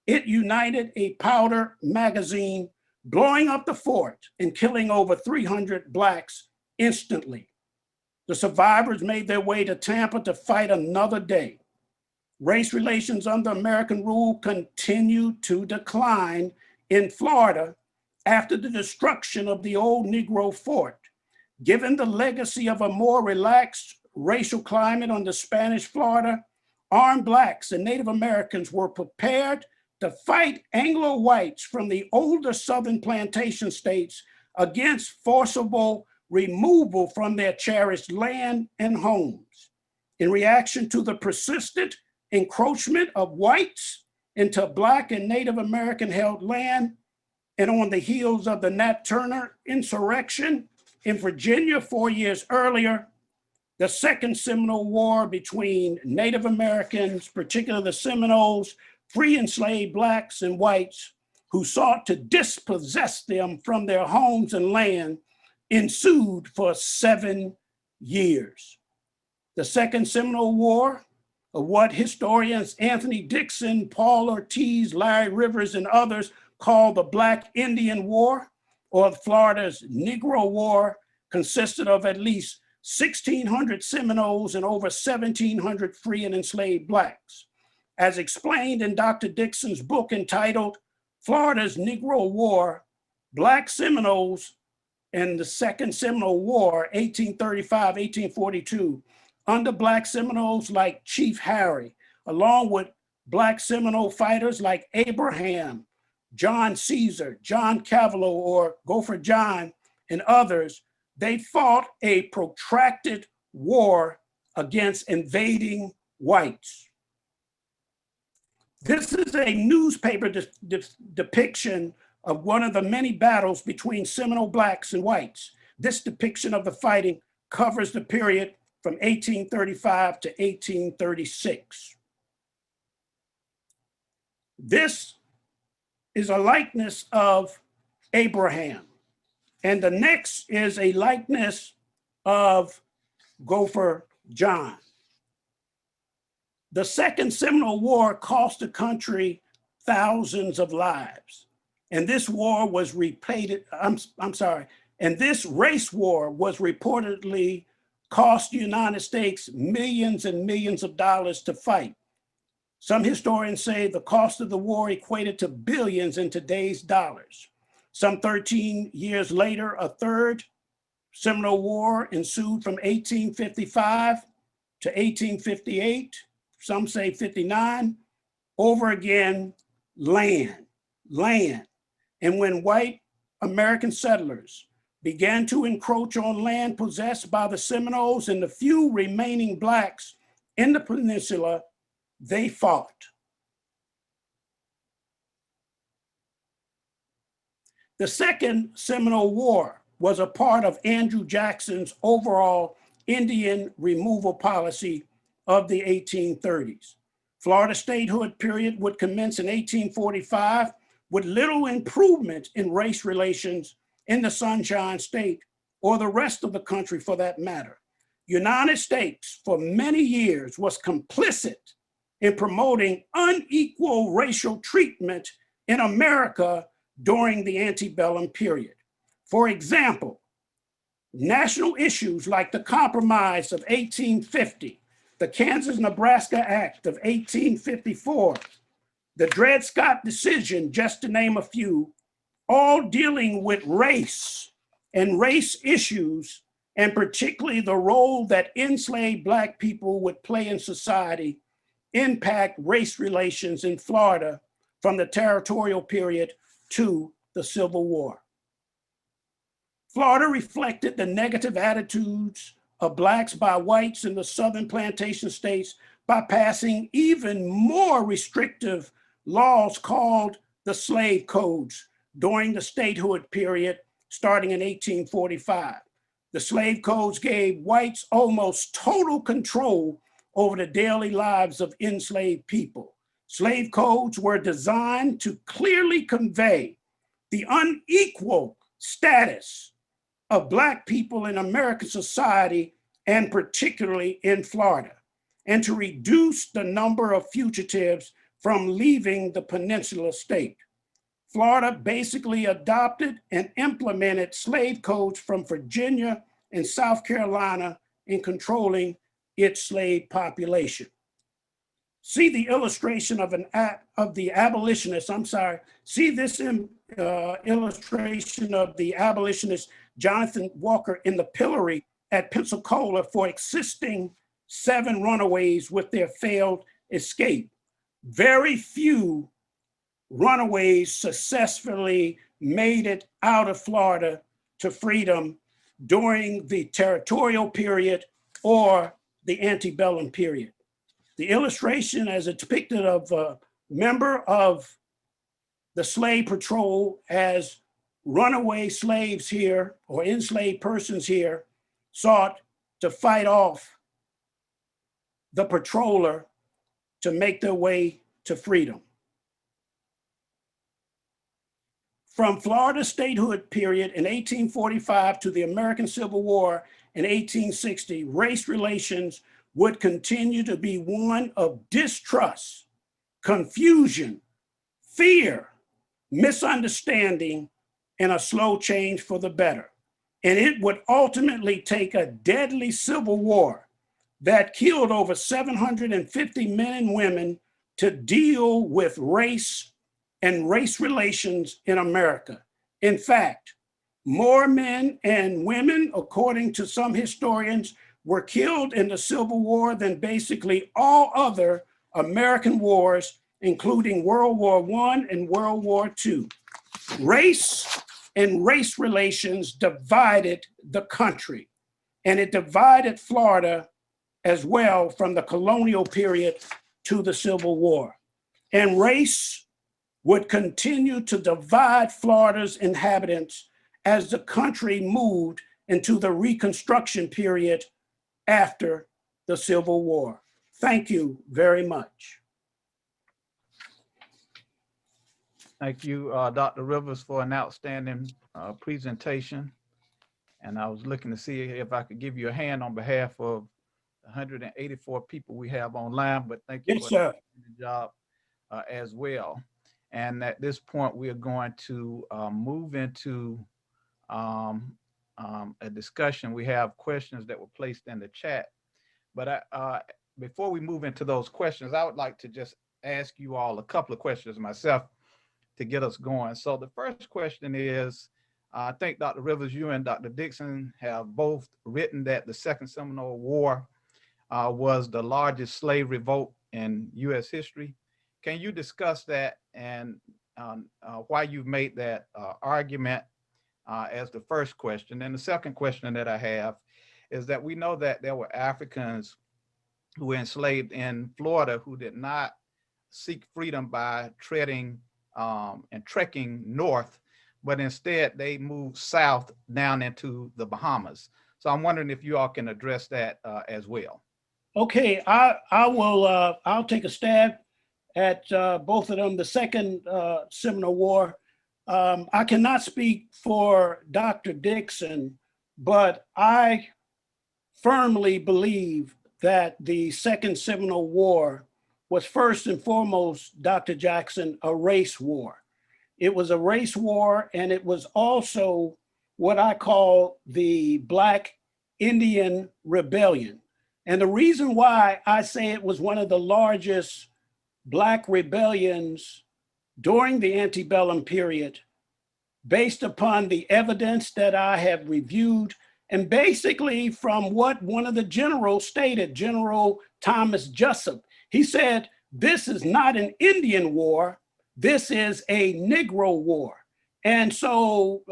it ignited a powder magazine, blowing up the fort and killing over 300 blacks instantly. The survivors made their way to Tampa to fight another day. Race relations under American rule continued to decline in Florida after the destruction of the old Negro fort. Given the legacy of a more relaxed racial climate under Spanish Florida, armed blacks and Native Americans were prepared to fight Anglo-whites from the older southern plantation states against forcible removal from their cherished land and homes. In reaction to the persistent encroachment of whites into Black and Native American held land, and on the heels of the Nat Turner insurrection in Virginia 4 years earlier, the Second Seminal War between Native Americans, particularly the Seminoles, free enslaved blacks and whites who sought to dispossess them from their homes and land, ensued for 7 years. The Second Seminal War, of what historians Anthony Dixon, Paul Ortiz, Larry Rivers, and others call the Black Indian War, or Florida's Negro War, consisted of at least 1,600 Seminoles and over 1,700 free and enslaved blacks. As explained in Dr. Dixon's book entitled Florida's Negro War, Black Seminoles and the Second Seminal War, 1835-1842, under Black Seminoles like Chief Harry, along with Black Seminole fighters like Abraham, John Caesar, John Cavalo, or Gopher John, and others, they fought a protracted war against invading whites. This is a newspaper depiction of one of the many battles between Seminole blacks and whites. This depiction of the fighting covers the period from 1835 to 1836. This is a likeness of Abraham. And the next is a likeness of Gopher John. The Second Seminole War cost the country thousands of lives. And this war was repeated, and this race war was reportedly cost the United States millions and millions of dollars to fight. Some historians say the cost of the war equated to billions in today's dollars. Some 13 years later, a third Seminole War ensued from 1855 to 1858, some say 59, over again, land. And when white American settlers began to encroach on land possessed by the Seminoles and the few remaining Blacks in the peninsula, they fought. The Second Seminole War was a part of Andrew Jackson's overall Indian removal policy of the 1830s. Florida statehood period would commence in 1845 with little improvement in race relations in the Sunshine State or the rest of the country for that matter. United States for many years was complicit in promoting unequal racial treatment in America during the antebellum period. For example, national issues like the Compromise of 1850, the Kansas-Nebraska Act of 1854, the Dred Scott decision, just to name a few, all dealing with race and race issues, and particularly the role that enslaved Black people would play in society, impact race relations in Florida from the territorial period to the Civil War. Florida reflected the negative attitudes of Blacks by whites in the southern plantation states by passing even more restrictive laws called the slave codes during the statehood period starting in 1845. The slave codes gave whites almost total control over the daily lives of enslaved people. Slave codes were designed to clearly convey the unequal status of Black people in American society, and particularly in Florida, and to reduce the number of fugitives from leaving the peninsula state. Florida basically adopted and implemented slave codes from Virginia and South Carolina in controlling its slave population. See the illustration of the abolitionist, see this illustration of the abolitionist Jonathan Walker in the pillory at Pensacola for assisting 7 runaways with their failed escape. Very few runaways successfully made it out of Florida to freedom during the territorial period or the antebellum period. The illustration as a depicted of a member of the slave patrol as runaway slaves here or enslaved persons here sought to fight off the patroller to make their way to freedom. From Florida statehood period in 1845 to the American Civil War in 1860, race relations would continue to be one of distrust, confusion, fear, misunderstanding, and a slow change for the better. And it would ultimately take a deadly civil war that killed over 750 men and women to deal with race and race relations in America. In fact, more men and women, according to some historians, were killed in the Civil War than basically all other American wars, including World War I and World War II. Race and race relations divided the country, and it divided Florida as well from the colonial period to the Civil War. And race would continue to divide Florida's inhabitants as the country moved into the Reconstruction period after the Civil War. Thank you very much. Thank you, Dr. Rivers, for an outstanding presentation. And I was looking to see if I could give you a hand on behalf of 184 people we have online, but thank you Yes, for sir. the job as well. And at this point, we are going to move into a discussion. We have questions that were placed in the chat. But before we move into those questions, I would like to just ask you all a couple of questions myself to get us going. So the first question is, I think Dr. Rivers, you and Dr. Dixon have both written that the Second Seminole War was the largest slave revolt in U.S. history. Can you discuss that and why you've made that argument as the first question? And the second question that I have is that we know that there were Africans who were enslaved in Florida who did not seek freedom by treading and trekking north, but instead they moved south down into the Bahamas. So I'm wondering if you all can address that as well. Okay, I'll take a stab at both of them. The Second Seminole War, I cannot speak for Dr. Dixon, but I firmly believe that the Second Seminole War was first and foremost, Dr. Jackson, a race war. It was a race war, and it was also what I call the Black Indian Rebellion. And the reason why I say it was one of the largest Black rebellions during the antebellum period, based upon the evidence that I have reviewed, and basically from what one of the generals stated, General Thomas Jessup. He said, this is not an Indian war, this is a Negro war. And so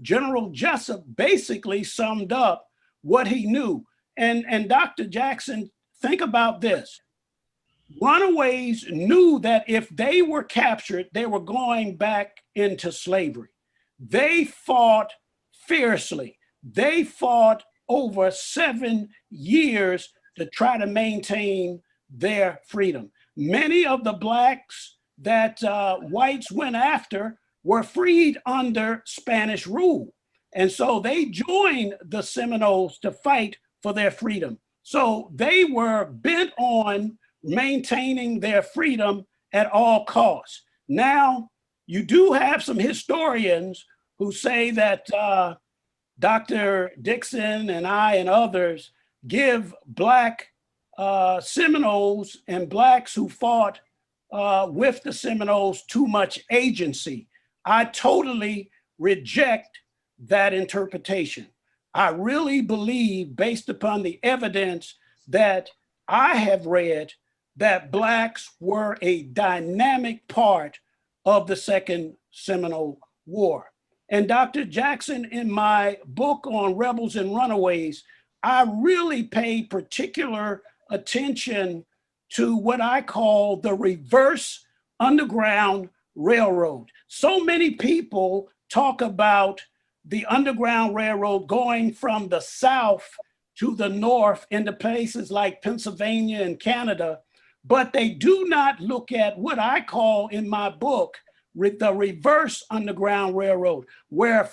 General Jessup basically summed up what he knew. And Dr. Jackson, think about this. Runaways knew that if they were captured, they were going back into slavery. They fought fiercely. They fought over 7 years to try to maintain their freedom. Many of the Blacks that whites went after were freed under Spanish rule. And so they joined the Seminoles to fight for their freedom. So they were bent on maintaining their freedom at all costs. Now, you do have some historians who say that Dr. Dixon and I and others give Black Seminoles and Blacks who fought with the Seminoles too much agency. I totally reject that interpretation. I really believe, based upon the evidence that I have read, that Blacks were a dynamic part of the Second Seminole War. And Dr. Jackson, in my book on rebels and runaways, I really pay particular attention to what I call the reverse Underground Railroad. So many people talk about the Underground Railroad going from the South to the North into places like Pennsylvania and Canada, but they do not look at what I call in my book the reverse Underground Railroad, where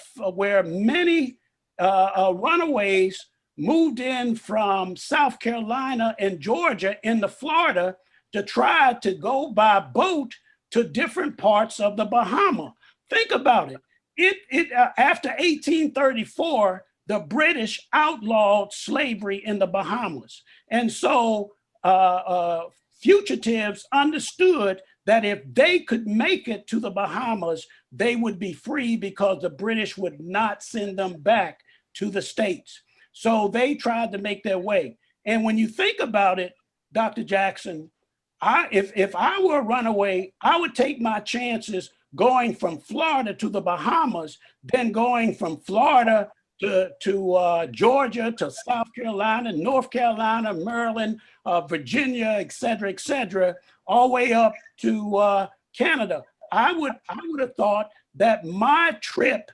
many runaways moved in from South Carolina and Georgia into Florida to try to go by boat to different parts of the Bahamas. Think about it. After 1834, the British outlawed slavery in the Bahamas. And so fugitives understood that if they could make it to the Bahamas, they would be free because the British would not send them back to the States. So they tried to make their way. And when you think about it, Dr. Jackson, if I were a runaway, I would take my chances going from Florida to the Bahamas, then going from Florida to Georgia, to South Carolina, North Carolina, Maryland, Virginia, et cetera, all the way up to Canada. I would have thought that my trip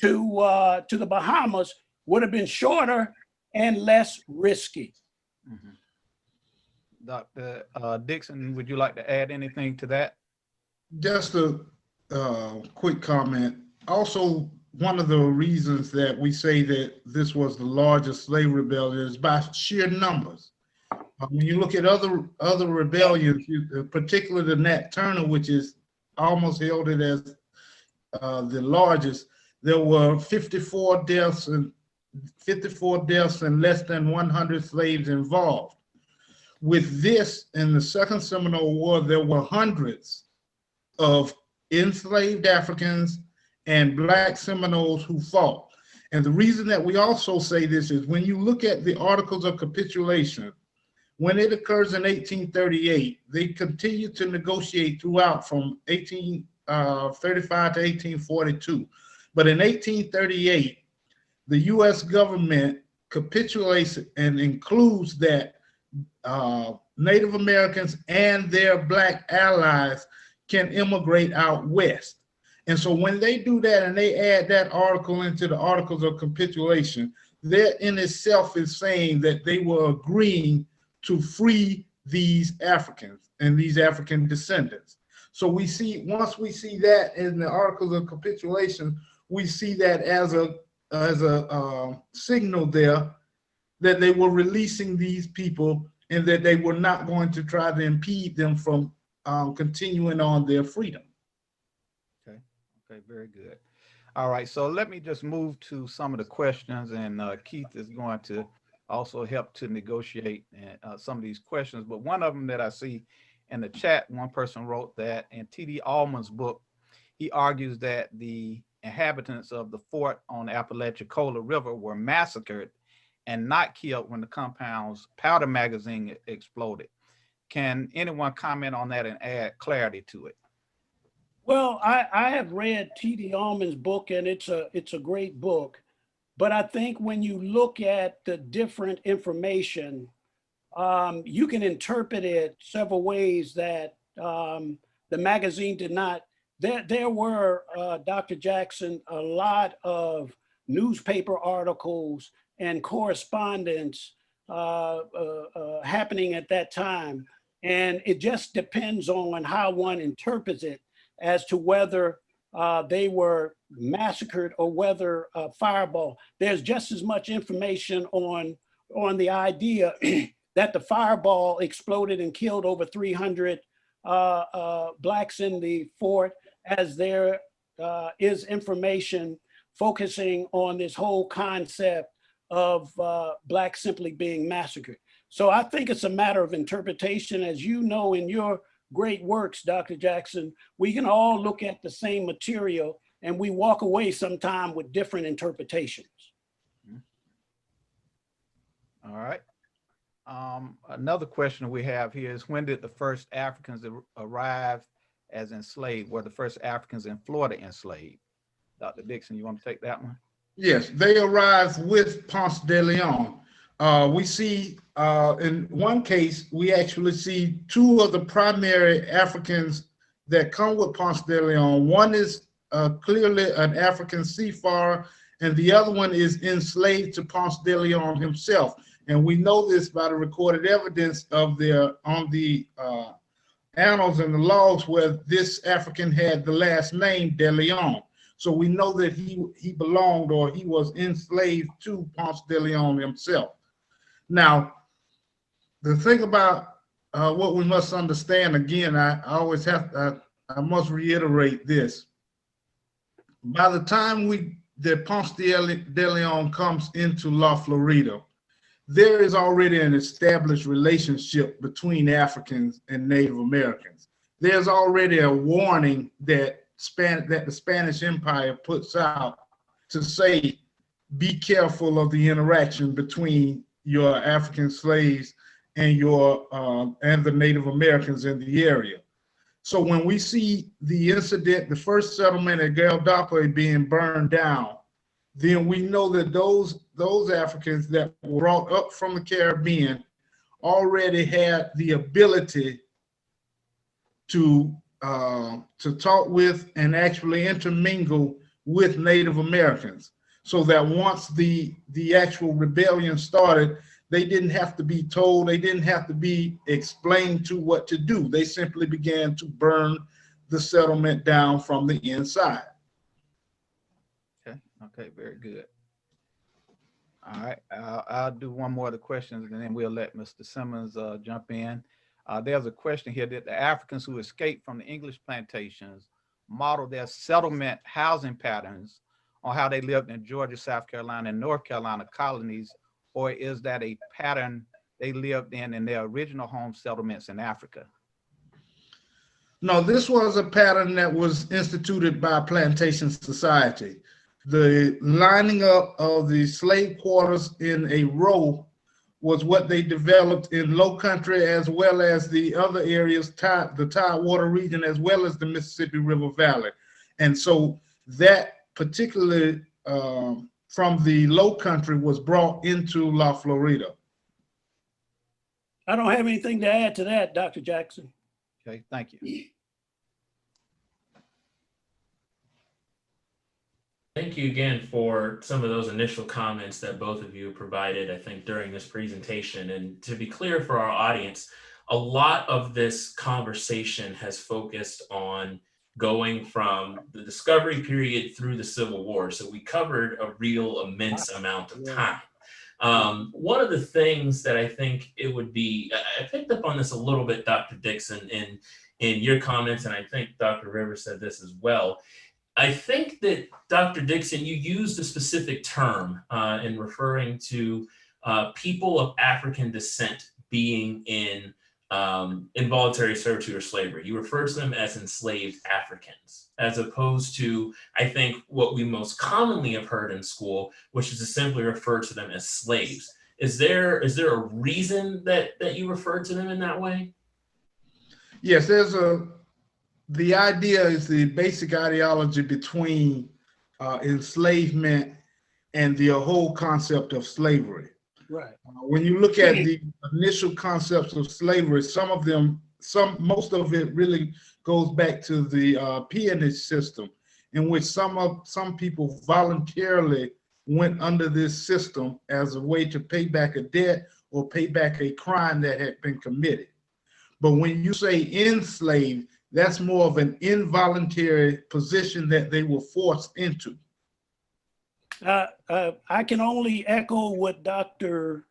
to the Bahamas would have been shorter and less risky. Mhm. Dr. Dixon, would you like to add anything to that? Just a quick comment. Also, one of the reasons that we say that this was the largest slave rebellion is by sheer numbers. When you look at other rebellions, particularly the Nat Turner, which is almost held it as the largest, there were 54 deaths and less than 100 slaves involved. With this, in the Second Seminole War, there were hundreds of enslaved Africans and Black Seminoles who fought. And the reason that we also say this is when you look at the Articles of Capitulation, when it occurs in 1838, they continue to negotiate throughout from 1835 to 1842. But in 1838, the US government capitulates and includes that Native Americans and their Black allies can immigrate out west. And so when they do that and they add that article into the Articles of Capitulation, that in itself is saying that they were agreeing to free these Africans and these African descendants. So we see, once we see that in the Articles of Capitulation, we see that as a signal there that they were releasing these people and that they were not going to try to impede them from continuing on their freedom. Okay, very good. All right, so let me just move to some of the questions, and Keith is going to also help to negotiate some of these questions. But one of them that I see in the chat, one person wrote that in T.D. Allman's book, he argues that the inhabitants of the fort on the Apalachicola River were massacred and not killed when the compound's powder magazine exploded. Can anyone comment on that and add clarity to it? Well, I have read T.D. Allman's book, and it's a great book. But I think when you look at the different information, you can interpret it several ways that the magazine did not. There were, Dr. Jackson, a lot of newspaper articles and correspondence happening at that time. And it just depends on how one interprets it as to whether they were massacred or whether fireball. There's just as much information on the idea that the fireball exploded and killed over 300 Blacks in the fort, as there is information focusing on this whole concept of Blacks simply being massacred. So I think it's a matter of interpretation. As you know, in your great works, Dr. Jackson, we can all look at the same material and we walk away sometime with different interpretations. All right. Another question we have here is, when did the first Africans arrive as enslaved? Were the first Africans in Florida enslaved? Dr. Dixon, you want to take that one? Yes, they arrived with Ponce de Leon. We see in one case, we actually see two of the primary Africans that come with Ponce de Leon. One is clearly an African seafarer, and the other one is enslaved to Ponce de Leon himself. And we know this by the recorded evidence of on the annals and the logs where this African had the last name de Leon. So we know that he belonged, or he was enslaved to Ponce de Leon himself. Now, the thing about what we must understand, again, I must reiterate this. By the time that Ponce de Leon comes into La Florida, there is already an established relationship between Africans and Native Americans. There's already a warning that the Spanish Empire puts out to say, be careful of the interaction between your African slaves and the Native Americans in the area. So when we see the incident, the first settlement at Galdape being burned down, then we know that those Africans that were brought up from the Caribbean already had the ability to talk with and actually intermingle with Native Americans. so that once the actual rebellion started, they didn't have to be told, they didn't have to be explained to what to do. They simply began to burn the settlement down from the inside. Okay, okay, very good. All right, I'll do one more of the questions and then we'll let Mr. Simmons jump in. There's a question here that the Africans who escaped from the English plantations modeled their settlement housing patterns on how they lived in Georgia, South Carolina, and North Carolina colonies, or is that a pattern they lived in their original home settlements in Africa? No, this was a pattern that was instituted by plantation society. The lining up of the slave quarters in a row was what they developed in Low Country, as well as the other areas, the Tidewater region, as well as the Mississippi River Valley. And so that particularly from the Low Country was brought into La Florida. I don't have anything to add to that, Dr. Jackson. Okay, thank you. Thank you again for some of those initial comments that both of you provided, I think, during this presentation. And to be clear for our audience, a lot of this conversation has focused on going from the discovery period through the Civil War. So we covered a real immense amount of time. One of the things that I think it would be, I picked up on this a little bit, Dr. Dixon, in your comments, and I think Dr. Rivers said this as well. I think that, Dr. Dixon, you used a specific term in referring to people of African descent being in involuntary servitude or slavery. You referred to them as enslaved Africans, as opposed to, I think, what we most commonly have heard in school, which is to simply refer to them as slaves. Is there a reason that you referred to them in that way? Yes, the idea is the basic ideology between enslavement and the whole concept of slavery. Right. When you look at the initial concepts of slavery, most of it really goes back to the peonage system, in which some people voluntarily went under this system as a way to pay back a debt or pay back a crime that had been committed. But when you say enslaved, that's more of an involuntary position that they were forced into. I can only echo what Dr.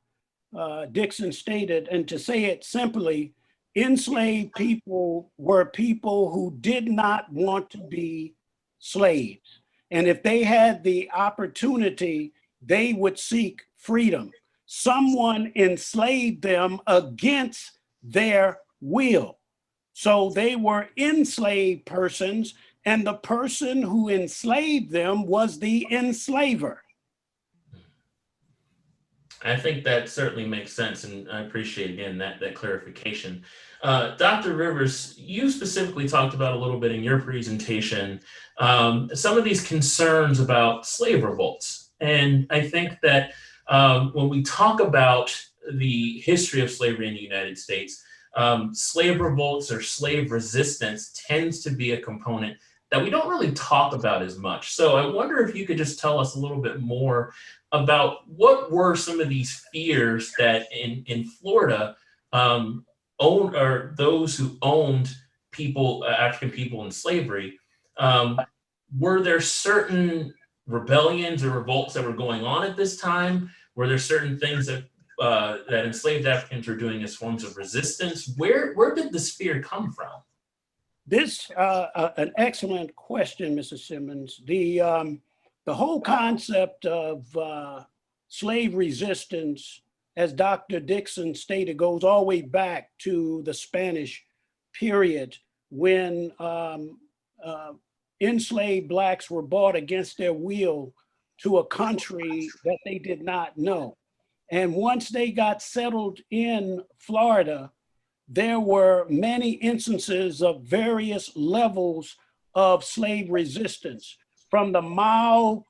Dixon stated, and to say it simply, enslaved people were people who did not want to be slaves. And if they had the opportunity, they would seek freedom. Someone enslaved them against their will. So they were enslaved persons, and the person who enslaved them was the enslaver. I think that certainly makes sense, and I appreciate, again, that clarification. Dr. Rivers, you specifically talked about a little bit in your presentation some of these concerns about slave revolts. And I think that when we talk about the history of slavery in the United States, slave revolts or slave resistance tends to be a component that we don't really talk about as much. So I wonder if you could just tell us a little bit more about what were some of these fears that in Florida owned, or those who owned people, African people in slavery. Were there certain rebellions or revolts that were going on at this time? Were there certain things that that enslaved Africans were doing as forms of resistance? Where did this fear come from? This an excellent question, Mr. Simmons. The whole concept of slave resistance, as Dr. Dixon stated, goes all the way back to the Spanish period, when enslaved Blacks were brought against their will to a country that they did not know. And once they got settled in Florida, there were many instances of various levels of slave resistance, from the Mao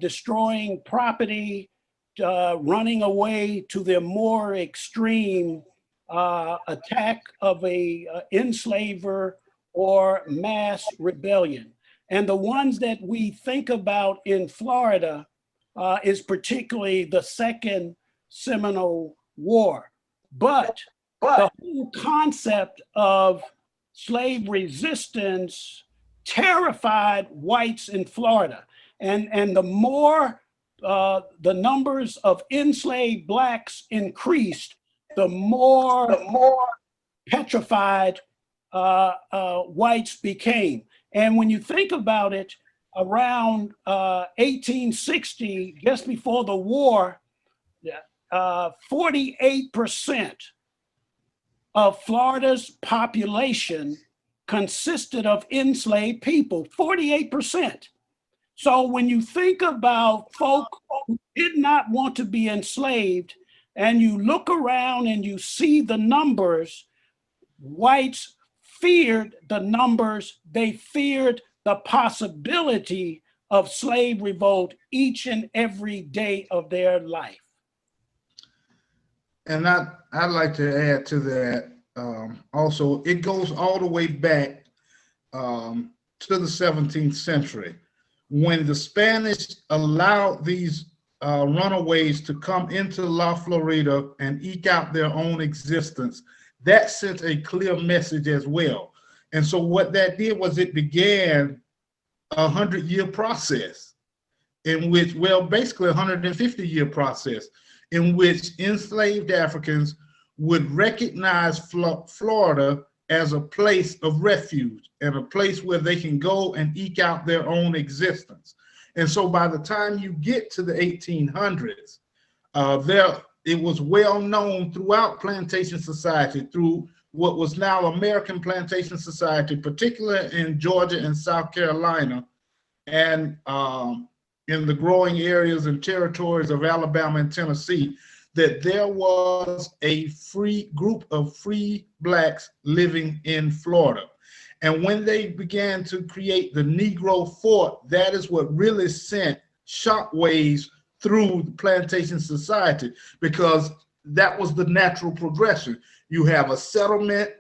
destroying property, running away, to the more extreme attack of a enslaver or mass rebellion. And the ones that we think about in Florida is particularly the Second Seminole War. But the whole concept of slave resistance terrified whites in Florida. And the more the numbers of enslaved blacks increased, the more petrified whites became. And when you think about it, around 1860, just before the war, 48% of Florida's population consisted of enslaved people, 48%. So when you think about folk who did not want to be enslaved, and you look around and you see the numbers, whites feared the numbers, they feared the possibility of slave revolt each and every day of their life. And I'd like to add to that, also, it goes all the way back to the 17th century, when the Spanish allowed these runaways to come into La Florida and eke out their own existence. That sent a clear message as well. And so what that did was it began a 100-year process in which, well, basically a 150-year process in which enslaved Africans would recognize Florida as a place of refuge and a place where they can go and eke out their own existence. And so by the time you get to the 1800s, it was well known throughout plantation society, through what was now American Plantation Society, particularly in Georgia and South Carolina, and in the growing areas and territories of Alabama and Tennessee, that there was a free group of free blacks living in Florida. And when they began to create the Negro Fort, that is what really sent shockwaves through the plantation society, because that was the natural progression. You have a settlement,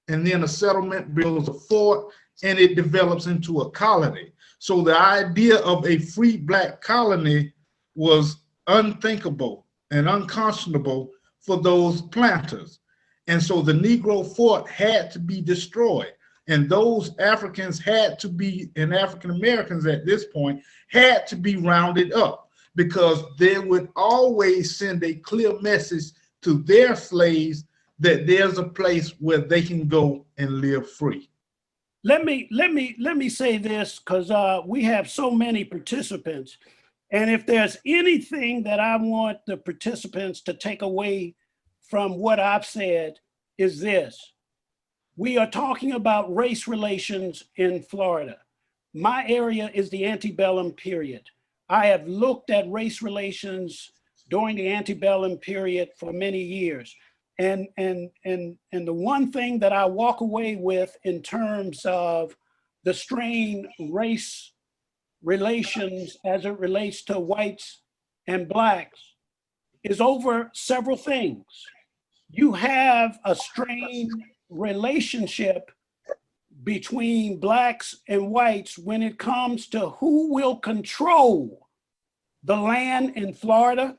and then a settlement builds a fort, and it develops into a colony. So the idea of a free black colony was unthinkable and unconscionable for those planters. And so the Negro Fort had to be destroyed. And those Africans had to be, and African Americans at this point, had to be rounded up, because they would always send a clear message to their slaves that there's a place where they can go and live free. Let me say this, because we have so many participants. And if there's anything that I want the participants to take away from what I've said, is this. We are talking about race relations in Florida. My area is the antebellum period. I have looked at race relations during the antebellum period for many years. And the one thing that I walk away with in terms of the strained race relations as it relates to whites and blacks is over several things. You have a strained relationship between blacks and whites when it comes to who will control the land in Florida,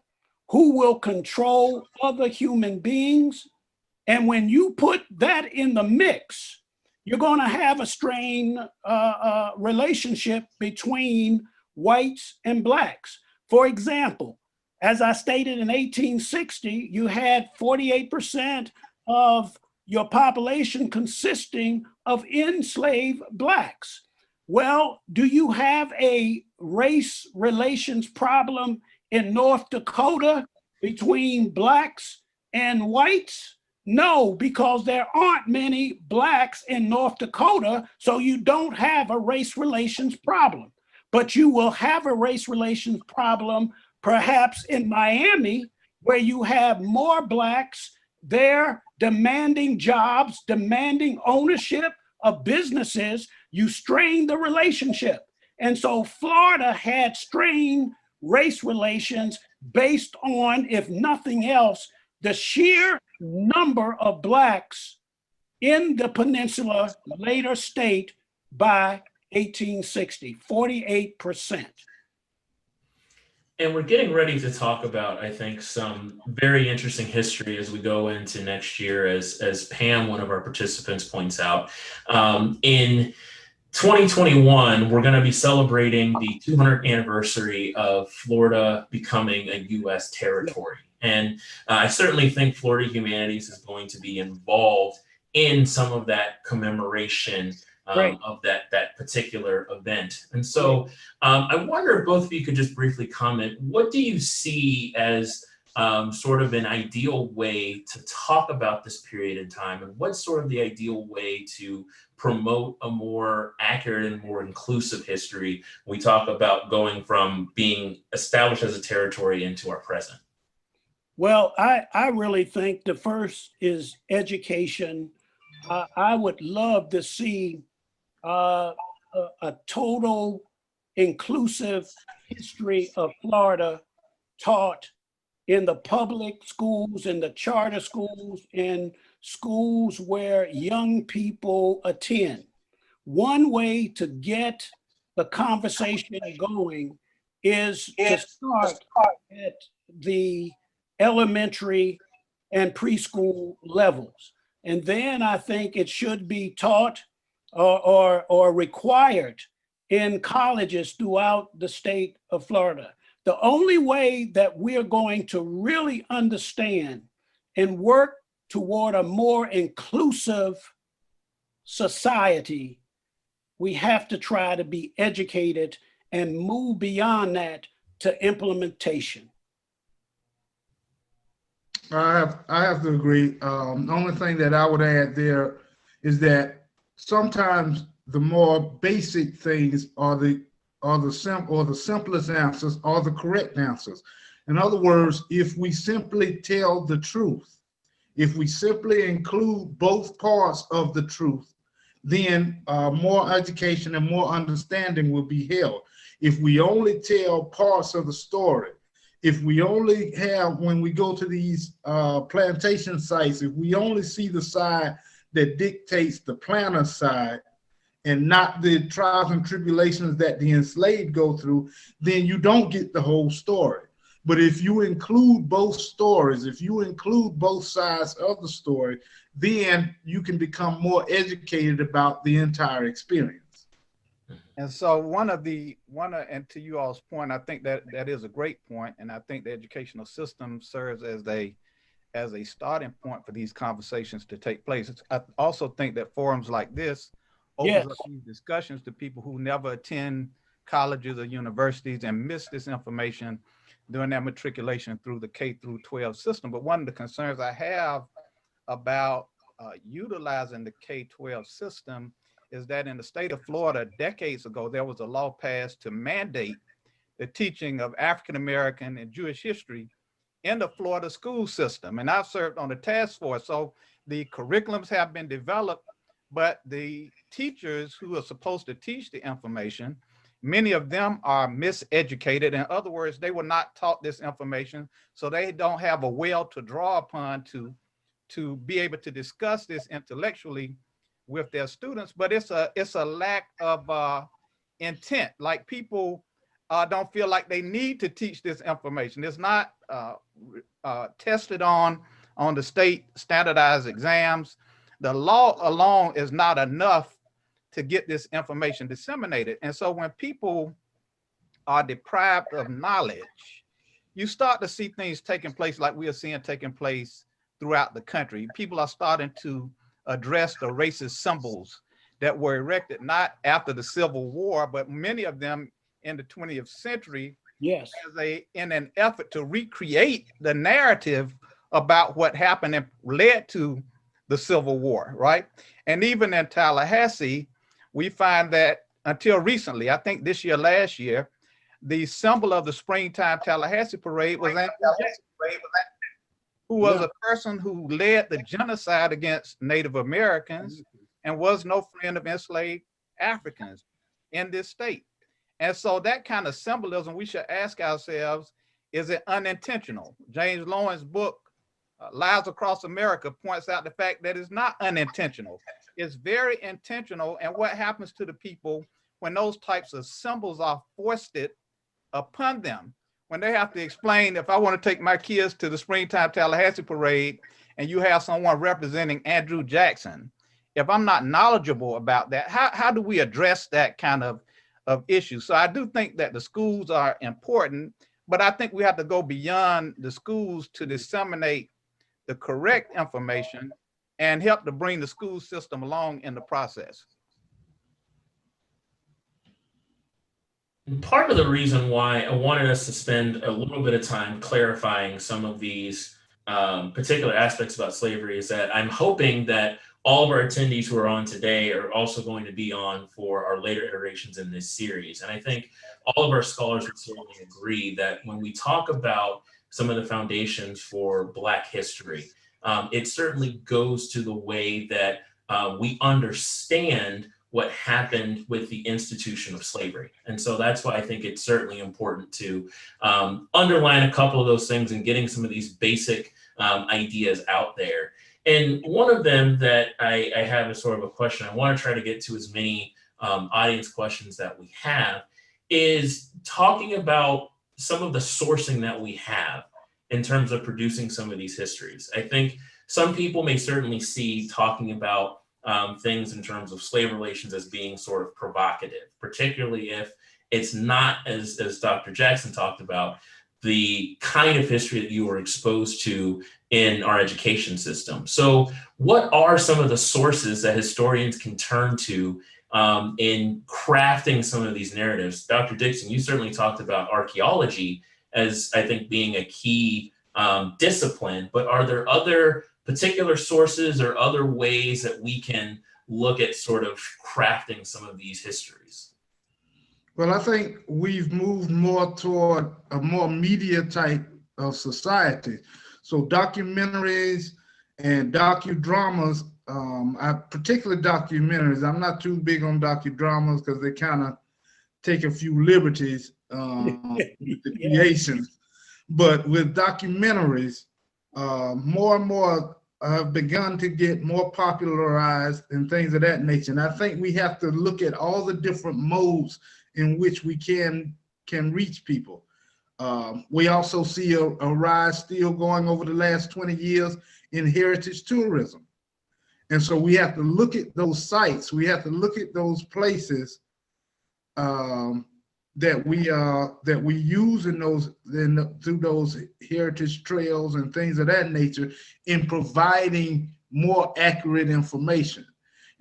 who will control other human beings. And when you put that in the mix, you're going to have a strained relationship between whites and blacks. For example, as I stated in 1860, you had 48% of your population consisting of enslaved blacks. Well, do you have a race relations problem in North Dakota between blacks and whites? No, because there aren't many blacks in North Dakota, so you don't have a race relations problem. But you will have a race relations problem perhaps in Miami, where you have more blacks there demanding jobs, demanding ownership of businesses. You strain the relationship. And so Florida had strained race relations based on, if nothing else, the sheer number of blacks in the peninsula, later state, by 1860, 48%. And we're getting ready to talk about, I think, some very interesting history as we go into next year, as Pam, one of our participants, points out. In 2021, we're going to be celebrating the 200th anniversary of Florida becoming a U.S. territory. And I certainly think Florida Humanities is going to be involved in some of that commemoration of that particular event. And so I wonder if both of you could just briefly comment, what do you see as sort of an ideal way to talk about this period in time, and what's sort of the ideal way to promote a more accurate and more inclusive history when we talk about going from being established as a territory into our present? Well, I really think the first is education. I would love to see a total inclusive history of Florida taught in the public schools, in the charter schools, in schools where young people attend. One way to get the conversation going is to start at the elementary and preschool levels. And then I think it should be taught or required in colleges throughout the state of Florida. The only way that we're going to really understand and work toward a more inclusive society, we have to try to be educated and move beyond that to implementation. I have to agree. The only thing that I would add there is that sometimes the more basic things are the simplest answers, are the correct answers. In other words, if we simply tell the truth, if we simply include both parts of the truth, then more education and more understanding will be held. If we only tell parts of the story, if we only have, when we go to these plantation sites, if we only see the side that dictates the planter's side and not the trials and tribulations that the enslaved go through, then you don't get the whole story. But if you include both stories, if you include both sides of the story, then you can become more educated about the entire experience. And so and to you all's point, I think that is a great point, and I think the educational system serves as a starting point for these conversations to take place. I also think that forums like this opens up these discussions to people who never attend colleges or universities and miss this information during their matriculation through the K through 12 system. But one of the concerns I have about utilizing the K-12 system is that in the state of Florida, decades ago, there was a law passed to mandate the teaching of African-American and Jewish history in the Florida school system. And I've served on the task force. So the curriculums have been developed, but the teachers who are supposed to teach the information, many of them are miseducated. In other words, they were not taught this information, so they don't have a well to draw upon to be able to discuss this intellectually with their students. But it's a lack of intent. Like, people don't feel like they need to teach this information. It's not tested on the state standardized exams. The law alone is not enough to get this information disseminated. And so when people are deprived of knowledge, you start to see things taking place like we are seeing taking place throughout the country. People are starting to address the racist symbols that were erected not after the Civil War, but many of them in the 20th century, in an effort to recreate the narrative about what happened and led to the Civil War, right? And even in Tallahassee, we find that until recently, I think this year, last year, the symbol of the springtime Tallahassee parade was Anthony Dixon, who was a person who led the genocide against Native Americans and was no friend of enslaved Africans in this state. And so that kind of symbolism, we should ask ourselves, is it unintentional? James Lowen's book, Lives Across America, points out the fact that it's not unintentional. It's very intentional. And what happens to the people when those types of symbols are foisted upon them? when they have to explain, if I want to take my kids to the springtime Tallahassee parade and you have someone representing Andrew Jackson, if I'm not knowledgeable about that, how do we address that kind of issue? So I do think that the schools are important, but I think we have to go beyond the schools to disseminate the correct information and help to bring the school system along in the process. And part of the reason why I wanted us to spend a little bit of time clarifying some of these particular aspects about slavery is that I'm hoping that all of our attendees who are on today are also going to be on for our later iterations in this series. And I think all of our scholars would certainly agree that when we talk about some of the foundations for Black history, it certainly goes to the way that we understand what happened with the institution of slavery. And so that's why I think it's certainly important to underline a couple of those things and getting some of these basic ideas out there. And one of them that I have is sort of a question I want to try to get to as many audience questions that we have is talking about some of the sourcing that we have in terms of producing some of these histories. I think some people may certainly see talking about things in terms of slave relations as being sort of provocative, particularly if it's not, as Dr. Jackson talked about, the kind of history that you were exposed to in our education system. So what are some of the sources that historians can turn to in crafting some of these narratives? Dr. Dixon, you certainly talked about archaeology as, I think, being a key discipline, but are there other particular sources or other ways that we can look at sort of crafting some of these histories? Well, I think we've moved more toward a more media type of society. So documentaries and docudramas, particularly documentaries. I'm not too big on docudramas because they kind of take a few liberties with the creations. But with documentaries, more and more have begun to get more popularized and things of that nature. And I think we have to look at all the different modes in which we can reach people. We also see a rise still going over the last 20 years in heritage tourism. And so we have to look at those sites. We have to look at those places that we use through those heritage trails and things of that nature in providing more accurate information.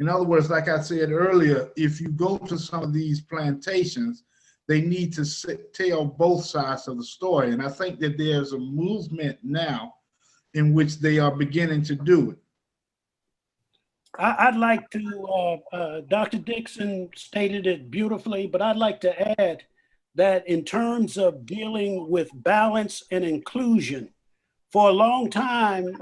In other words, like I said earlier, if you go to some of these plantations, they need to tell both sides of the story. And I think that there's a movement now in which they are beginning to do it. I'd like to, Dr. Dixon stated it beautifully, but I'd like to add that in terms of dealing with balance and inclusion, for a long time,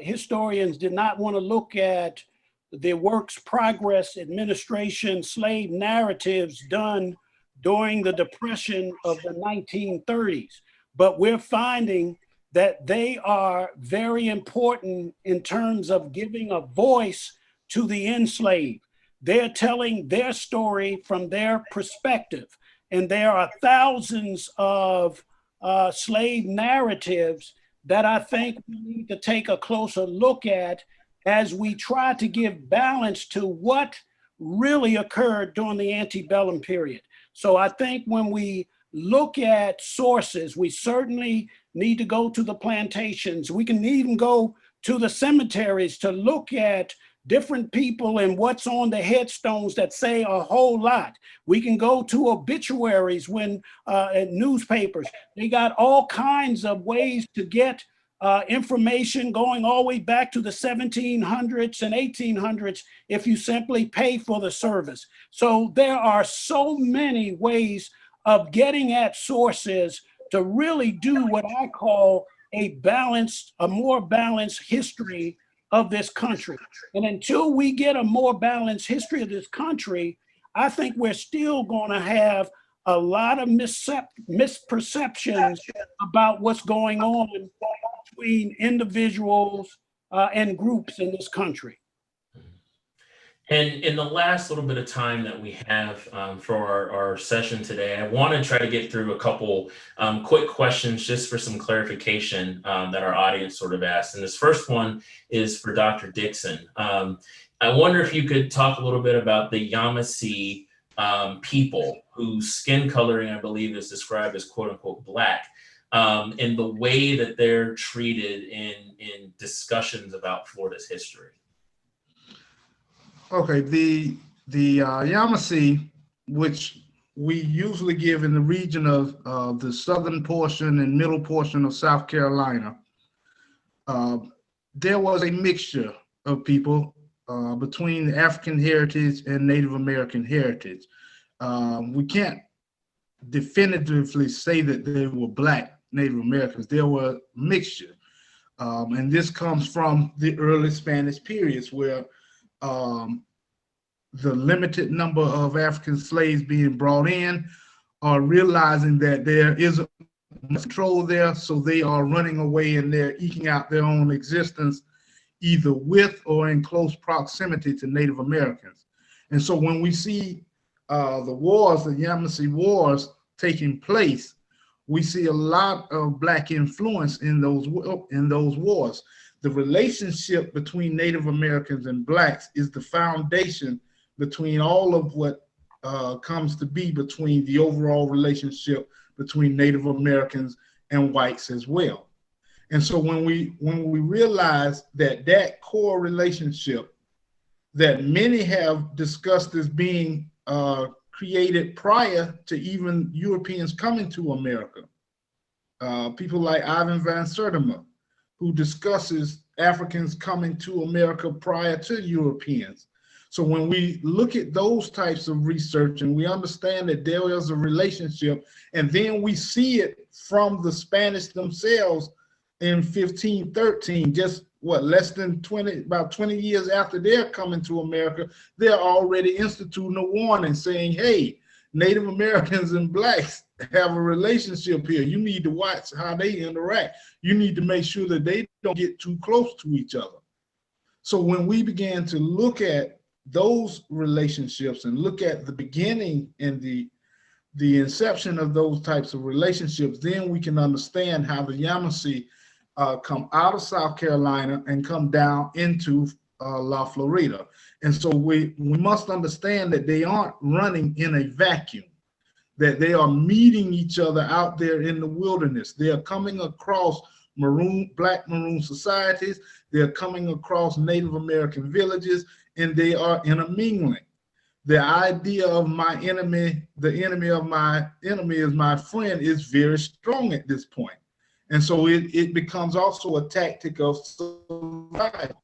historians did not want to look at the Works Progress Administration slave narratives done during the Depression of the 1930s. But we're finding that they are very important in terms of giving a voice to the enslaved. They're telling their story from their perspective. And there are thousands of slave narratives that I think we need to take a closer look at as we try to give balance to what really occurred during the antebellum period. So I think when we look at sources, we certainly need to go to the plantations. We can even go to the cemeteries to look at different people and what's on the headstones that say a whole lot. We can go to obituaries when newspapers, they got all kinds of ways to get information going all the way back to the 1700s and 1800s if you simply pay for the service. So there are so many ways of getting at sources to really do what I call a more balanced history of this country. And until we get a more balanced history of this country, I think we're still going to have a lot of misperceptions about what's going on between individuals and groups in this country. And in the last little bit of time that we have for our session today, I want to try to get through a couple quick questions just for some clarification that our audience sort of asked. And this first one is for Dr. Dixon. I wonder if you could talk a little bit about the Yamasi people whose skin coloring, I believe, is described as quote unquote black, and the way that they're treated in discussions about Florida's history. Okay, the Yamasi, which we usually give in the region of the southern portion and middle portion of South Carolina, there was a mixture of people between the African heritage and Native American heritage. We can't definitively say that they were black Native Americans. There were a mixture, and this comes from the early Spanish periods where the limited number of African slaves being brought in are realizing that there isn't control there, so they are running away and they're eking out their own existence either with or in close proximity to Native Americans. And so when we see the wars, the Yamasi wars taking place, we see a lot of black influence in those wars. The relationship between Native Americans and blacks is the foundation between all of what comes to be between the overall relationship between Native Americans and whites as well. And so when we realize that core relationship that many have discussed as being created prior to even Europeans coming to America, people like Ivan van Sertima, who discusses Africans coming to America prior to Europeans. So when we look at those types of research and we understand that there is a relationship, and then we see it from the Spanish themselves in 1513, just less than 20 years after they're coming to America, they're already instituting a warning saying, hey, Native Americans and blacks have a relationship here. You need to watch how they interact. You need to make sure that they don't get too close to each other. So when we began to look at those relationships and look at the beginning and the inception of those types of relationships, then we can understand how the Yamasi come out of South Carolina and come down into La Florida. And so we must understand that they aren't running in a vacuum, that they are meeting each other out there in the wilderness. They are coming across Black Maroon societies. They're coming across Native American villages, and they are intermingling. The idea of my enemy, the enemy of my enemy is my friend, is very strong at this point. And so it becomes also a tactic of survival.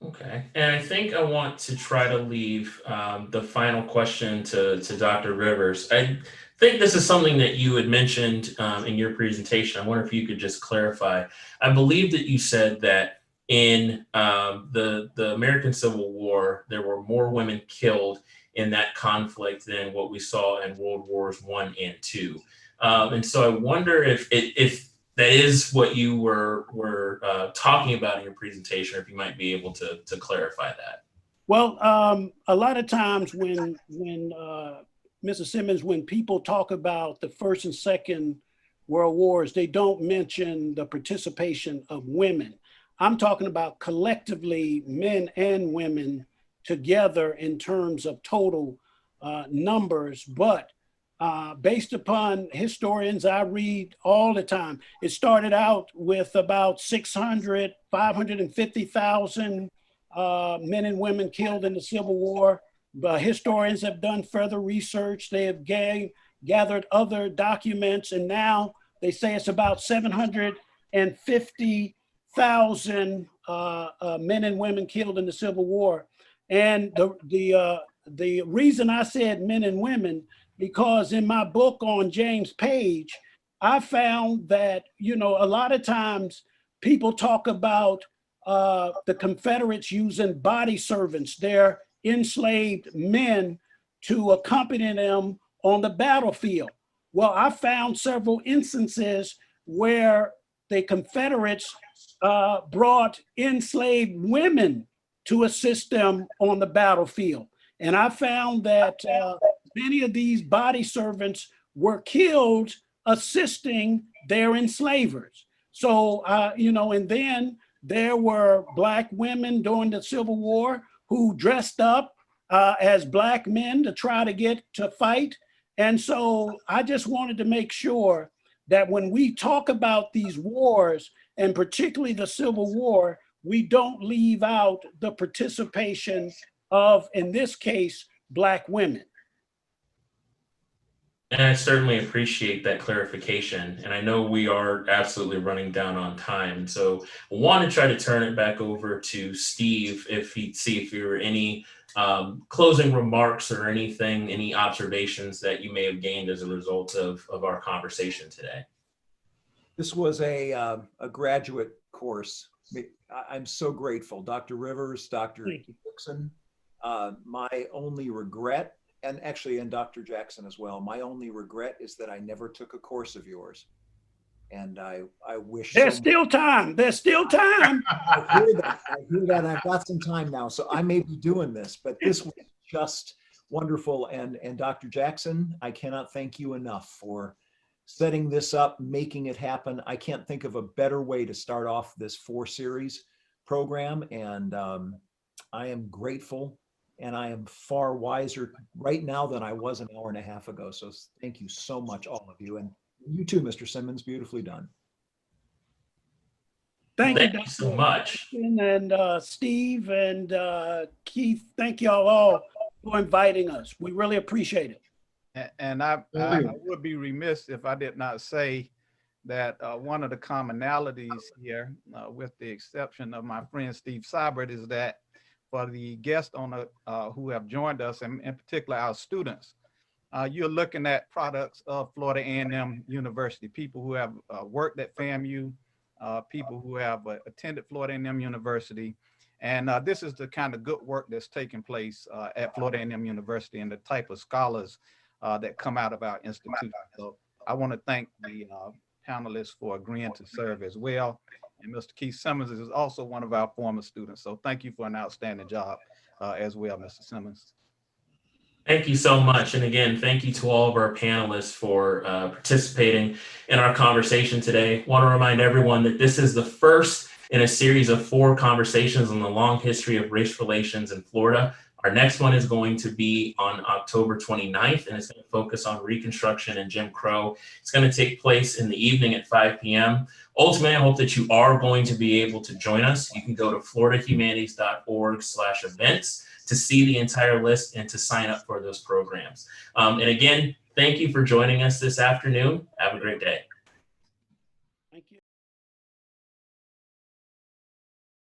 Okay, and I think I want to try to leave the final question to Dr. Rivers. I think this is something that you had mentioned in your presentation. I wonder if you could just clarify. I believe that you said that in the American Civil War, there were more women killed in that conflict than what we saw in World Wars I and II. And so I wonder if that is what you were talking about in your presentation, or if you might be able to clarify that. Well, a lot of times when Mr. Simmons, when people talk about the First and Second World Wars, they don't mention the participation of women. I'm talking about collectively men and women together in terms of total numbers, but based upon historians I read all the time, it started out with about 550,000 men and women killed in the Civil War. But historians have done further research. They have gathered other documents, and now they say it's about 750,000 men and women killed in the Civil War. And the reason I said men and women, because in my book on James Page, I found that, a lot of times people talk about the Confederates using body servants, their enslaved men, to accompany them on the battlefield. Well, I found several instances where the Confederates brought enslaved women to assist them on the battlefield. And I found that many of these body servants were killed assisting their enslavers. So, you know, and then there were Black women during the Civil War who dressed up as Black men to try to get to fight. And so I just wanted to make sure that when we talk about these wars, and particularly the Civil War, we don't leave out the participation of, in this case, Black women. And I certainly appreciate that clarification. And I know we are absolutely running down on time. So I want to try to turn it back over to Steve if he'd see if there were any closing remarks or anything, any observations that you may have gained as a result of our conversation today. This was a graduate course. I'm so grateful. Dr. Rivers, Dr. Dixon, my only regret, and actually, and Dr. Jackson as well, my only regret is that I never took a course of yours. And I wish there's still time. There's still time. I hear that. I've got some time now, so I may be doing this, but this was just wonderful. And Dr. Jackson, I cannot thank you enough for setting this up, making it happen. I can't think of a better way to start off this 4-series program. And I am grateful, and I am far wiser right now than I was an hour and a half ago. So thank you so much, all of you. And you too, Mr. Simmons, beautifully done. Thank you so much. And Steve and Keith, thank y'all all for inviting us. We really appreciate it. And I would be remiss if I did not say that one of the commonalities here, with the exception of my friend Steve Seibert, is that for the guests who have joined us, and in particular our students, you're looking at products of Florida A&M University, people who have worked at FAMU, people who have attended Florida A&M University. And this is the kind of good work that's taking place at Florida A&M University and the type of scholars that come out of our institution. So I want to thank the panelists for agreeing to serve as well. And Mr. Keith Simmons is also one of our former students. So thank you for an outstanding job as well, Mr. Simmons. Thank you so much. And again, thank you to all of our panelists for participating in our conversation today. I want to remind everyone that this is the first in a series of 4 conversations on the long history of race relations in Florida. Our next one is going to be on October 29th, and it's going to focus on Reconstruction and Jim Crow. It's going to take place in the evening at 5 p.m. Ultimately, I hope that you are going to be able to join us. You can go to floridahumanities.org/events to see the entire list and to sign up for those programs. And again, thank you for joining us this afternoon. Have a great day.